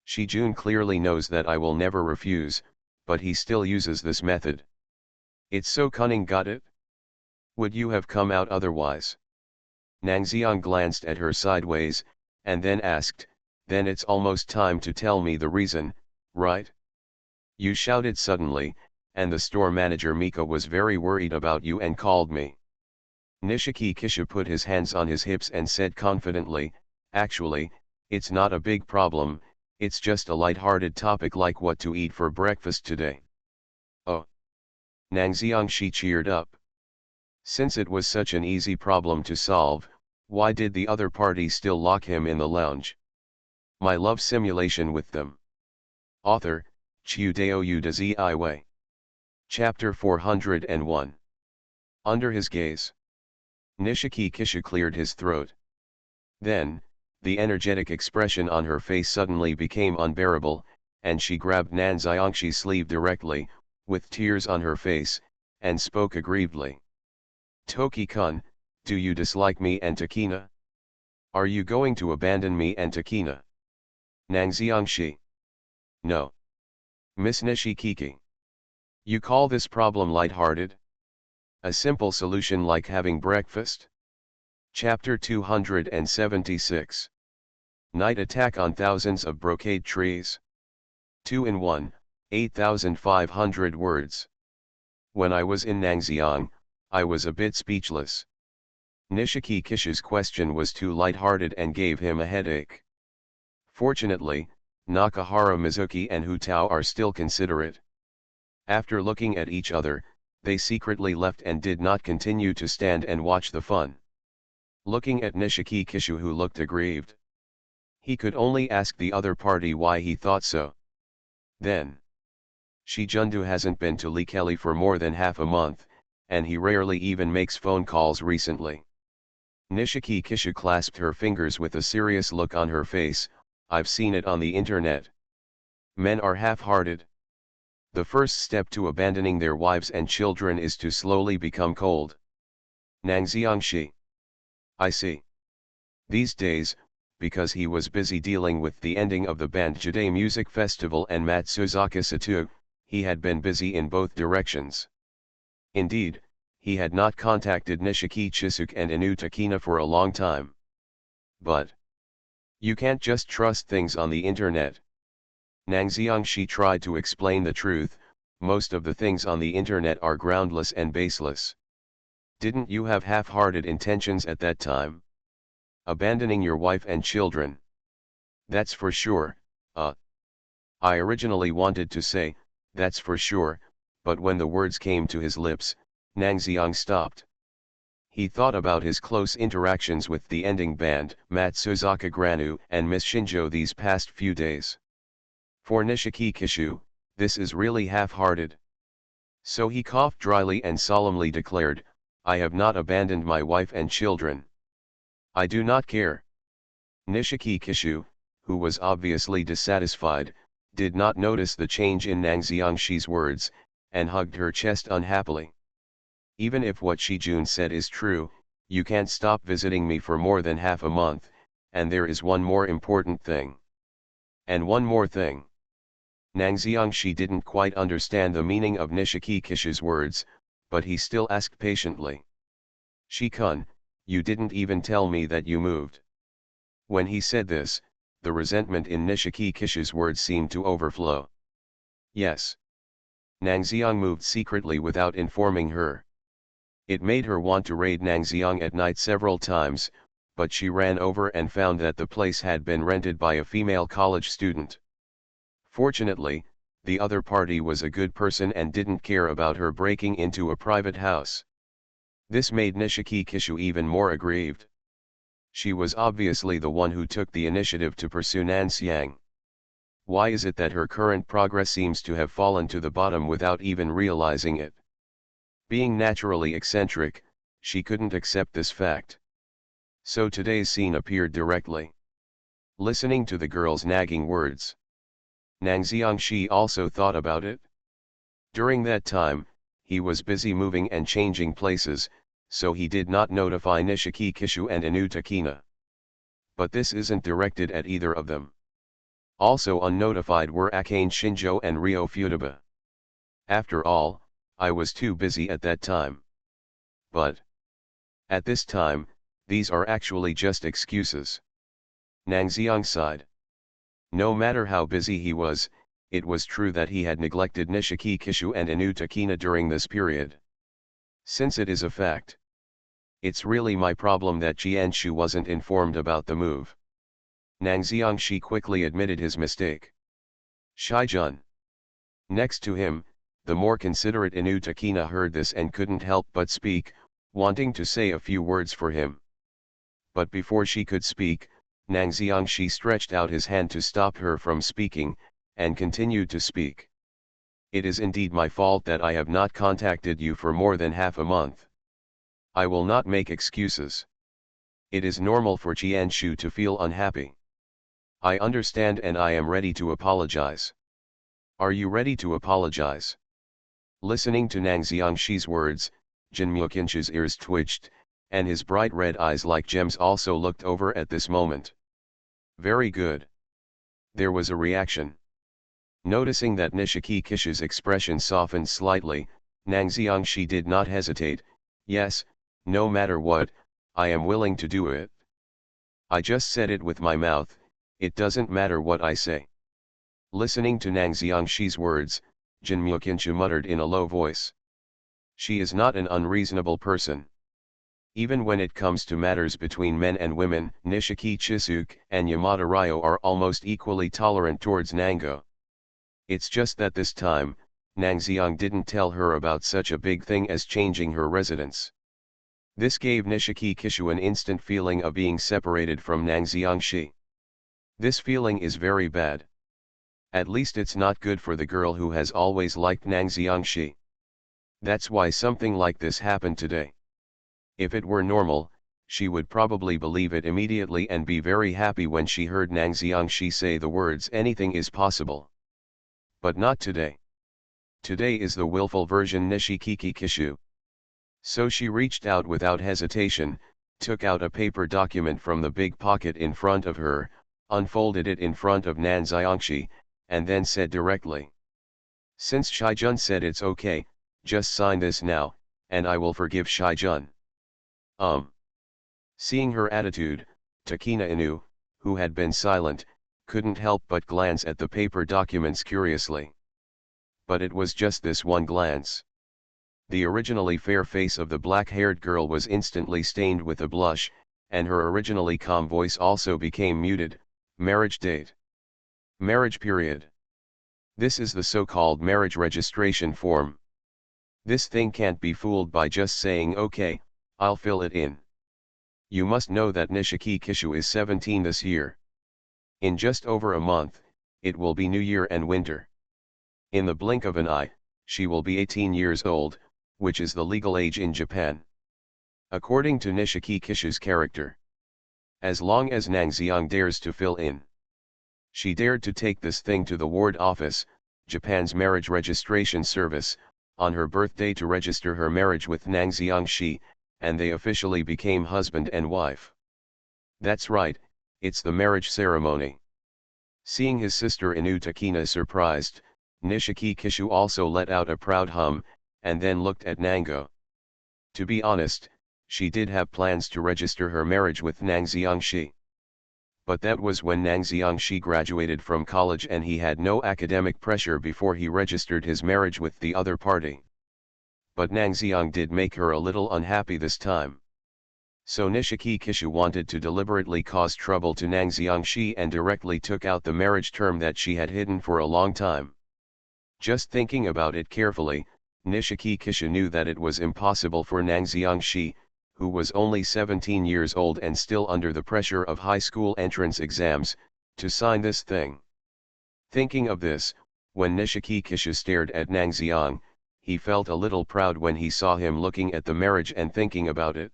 Shijun clearly knows that I will never refuse, but he still uses this method. It's so cunning, got it? Would you have come out otherwise?" Nangxiang glanced at her sideways, and then asked, "Then it's almost time to tell me the reason, right?" You shouted suddenly, and the store manager Mika was very worried about you and called me. Nishiki Kishu put his hands on his hips and said confidently, "Actually, it's not a big problem, it's just a light-hearted topic like what to eat for breakfast today." Oh! Nangxiang Shi cheered up. Since it was such an easy problem to solve, why did the other party still lock him in the lounge? My love simulation with them. Author, Chiudeo Udazi. Chapter 401. Under his gaze. Nishiki Kishu cleared his throat. Then, the energetic expression on her face suddenly became unbearable, and she grabbed Nangxiang's sleeve directly, with tears on her face, and spoke aggrievedly. "Toki-kun, do you dislike me and Takina? Are you going to abandon me and Takina?" Nangxiangshi. No. Miss Nishikiki. You call this problem light-hearted? A simple solution like having breakfast? Chapter 276. Night attack on thousands of brocade trees. 2 in 1, 8,500 words. When I was in Nangxiang, I was a bit speechless. Nishiki Kishu's question was too light-hearted and gave him a headache. Fortunately, Nakahara Mizuki and Hu Tao are still considerate. After looking at each other, they secretly left and did not continue to stand and watch the fun. Looking at Nishiki Kishu, who looked aggrieved, he could only ask the other party why he thought so. Then, Shijundu hasn't been to Likeli for more than half a month, and he rarely even makes phone calls recently. Nishiki Kishu clasped her fingers with a serious look on her face. I've seen it on the internet. Men are half-hearted. The first step to abandoning their wives and children is to slowly become cold. Nangxiangshi. I see. These days, because he was busy dealing with the ending of the Bandjide Music Festival and Matsuzaka Satu, he had been busy in both directions. Indeed, he had not contacted Nishiki Chisuk and Inu Takina for a long time. But you can't just trust things on the internet. Nangxiangshi tried to explain the truth. Most of the things on the internet are groundless and baseless. Didn't you have half-hearted intentions at that time? Abandoning your wife and children. That's for sure. I originally wanted to say, that's for sure, but when the words came to his lips, Nangxiang stopped. He thought about his close interactions with the ending band, Matsuzaka Granu and Miss Shinjo, these past few days. For Nishiki Kishu, this is really half-hearted. So he coughed dryly and solemnly declared, I have not abandoned my wife and children. I do not care. Nishiki Kishu, who was obviously dissatisfied, did not notice the change in Nangxiangshi's words, and hugged her chest unhappily. Even if what Shijun said is true, you can't stop visiting me for more than half a month, and there is one more important thing. And one more thing. Nangxiangshi didn't quite understand the meaning of Nishiki Kishu's words, but he still asked patiently. Shi-kun, you didn't even tell me that you moved. When he said this, the resentment in Nishiki Kishu's words seemed to overflow. Yes. Nangxiang moved secretly without informing her. It made her want to raid Nangxiang at night several times, but she ran over and found that the place had been rented by a female college student. Fortunately, the other party was a good person and didn't care about her breaking into a private house. This made Nishiki Kishu even more aggrieved. She was obviously the one who took the initiative to pursue Nangxiang. Why is it that her current progress seems to have fallen to the bottom without even realizing it? Being naturally eccentric, she couldn't accept this fact. So today's scene appeared directly. Listening to the girl's nagging words, Nangxiang Shi also thought about it. During that time, he was busy moving and changing places, so he did not notify Nishiki Kishu and Inu Takina. But this isn't directed at either of them. Also unnotified were Akane Shinjo and Ryo Futaba. After all, I was too busy at that time. But at this time, these are actually just excuses. Nangxiang sighed. No matter how busy he was, it was true that he had neglected Nishiki Kishu and Inu Takina during this period. Since it is a fact, it's really my problem that Jianshu wasn't informed about the move. Nangxiang Shi quickly admitted his mistake. Shijun. Next to him, the more considerate Inu Takina heard this and couldn't help but speak, wanting to say a few words for him. But before she could speak, Nangxiang Shi stretched out his hand to stop her from speaking, and continued to speak. It is indeed my fault that I have not contacted you for more than half a month. I will not make excuses. It is normal for Jianshu to feel unhappy. I understand and I am ready to apologize. Are you ready to apologize? Listening to Nangxiang Shi's words, Jinmu Qinshu's ears twitched, and his bright red eyes like gems also looked over at this moment. Very good. There was a reaction. Noticing that Nishiki Kishu's expression softened slightly, Nangxiang Shi did not hesitate. Yes, no matter what, I am willing to do it. I just said it with my mouth, it doesn't matter what I say. Listening to Nangxiang Shi's words, Jinmu Qinshu muttered in a low voice. She is not an unreasonable person. Even when it comes to matters between men and women, Nishiki Chisuke and Yamada Ryo are almost equally tolerant towards Nango. It's just that this time, Nangxiang didn't tell her about such a big thing as changing her residence. This gave Nishiki Kishu an instant feeling of being separated from Nangxiang Shi. This feeling is very bad. At least it's not good for the girl who has always liked Nangxiang Shi. That's why something like this happened today. If it were normal, she would probably believe it immediately and be very happy when she heard Nangxiang Shi say the words anything is possible. But not today. Today is the willful version Nishiki Kishu. So she reached out without hesitation, took out a paper document from the big pocket in front of her, unfolded it in front of Nangxiang Shi, and then said directly. Since Shijun said it's okay, just sign this now, and I will forgive Shijun. Seeing her attitude, Takina Inu, who had been silent, couldn't help but glance at the paper documents curiously. But it was just this one glance. The originally fair face of the black-haired girl was instantly stained with a blush, and her originally calm voice also became muted. Marriage date. Marriage period. This is the so-called marriage registration form. This thing can't be fooled by just saying okay, I'll fill it in. You must know that Nishiki Kishu is 17 this year. In just over a month, it will be New Year and winter. In the blink of an eye, she will be 18 years old, which is the legal age in Japan. According to Nishiki Kishu's character. As long as Nangxiang dares to fill in. She dared to take this thing to the ward office, Japan's marriage registration service, on her birthday to register her marriage with Nangxiang Shi, and they officially became husband and wife. That's right, it's the marriage ceremony. Seeing his sister Inu Takina surprised, Nishiki Kishu also let out a proud hum, and then looked at Nango. To be honest, she did have plans to register her marriage with Nangxiang Shi. But that was when Nang Xiangxi graduated from college and he had no academic pressure before he registered his marriage with the other party. But Nang Xiang did make her a little unhappy this time. So Nishiki Kishu wanted to deliberately cause trouble to Nang Xiangxi and directly took out the marriage term that she had hidden for a long time. Just thinking about it carefully, Nishiki Kishu knew that it was impossible for Nang Xiangxi, who was only 17 years old and still under the pressure of high school entrance exams, to sign this thing. Thinking of this, when Nishiki Kishu stared at Nang Xiang, he felt a little proud when he saw him looking at the marriage and thinking about it.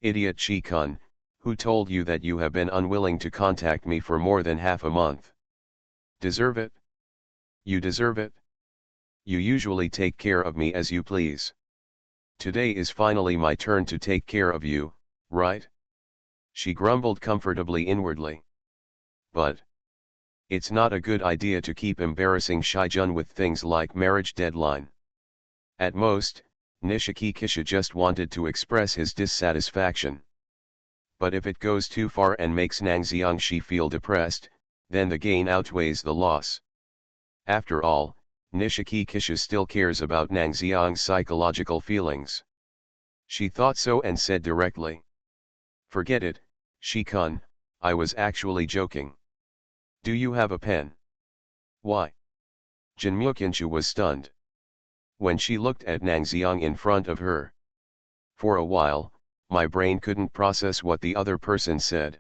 Idiot Chi-kun, who told you that you have been unwilling to contact me for more than half a month? Deserve it? You deserve it? You usually take care of me as you please. Today is finally my turn to take care of you, right? She grumbled comfortably inwardly. But it's not a good idea to keep embarrassing Shijun with things like marriage deadline. At most, Nishiki Kishu just wanted to express his dissatisfaction. But if it goes too far and makes Nang Xiangxi feel depressed, then the gain outweighs the loss. After all, Nishiki Kishu still cares about Nang Xiang's psychological feelings. She thought so and said directly. Forget it, Shi-kun, I was actually joking. Do you have a pen? Why? Jinmyukinshu was stunned. When she looked at Nang Xiang in front of her. For a while, my brain couldn't process what the other person said.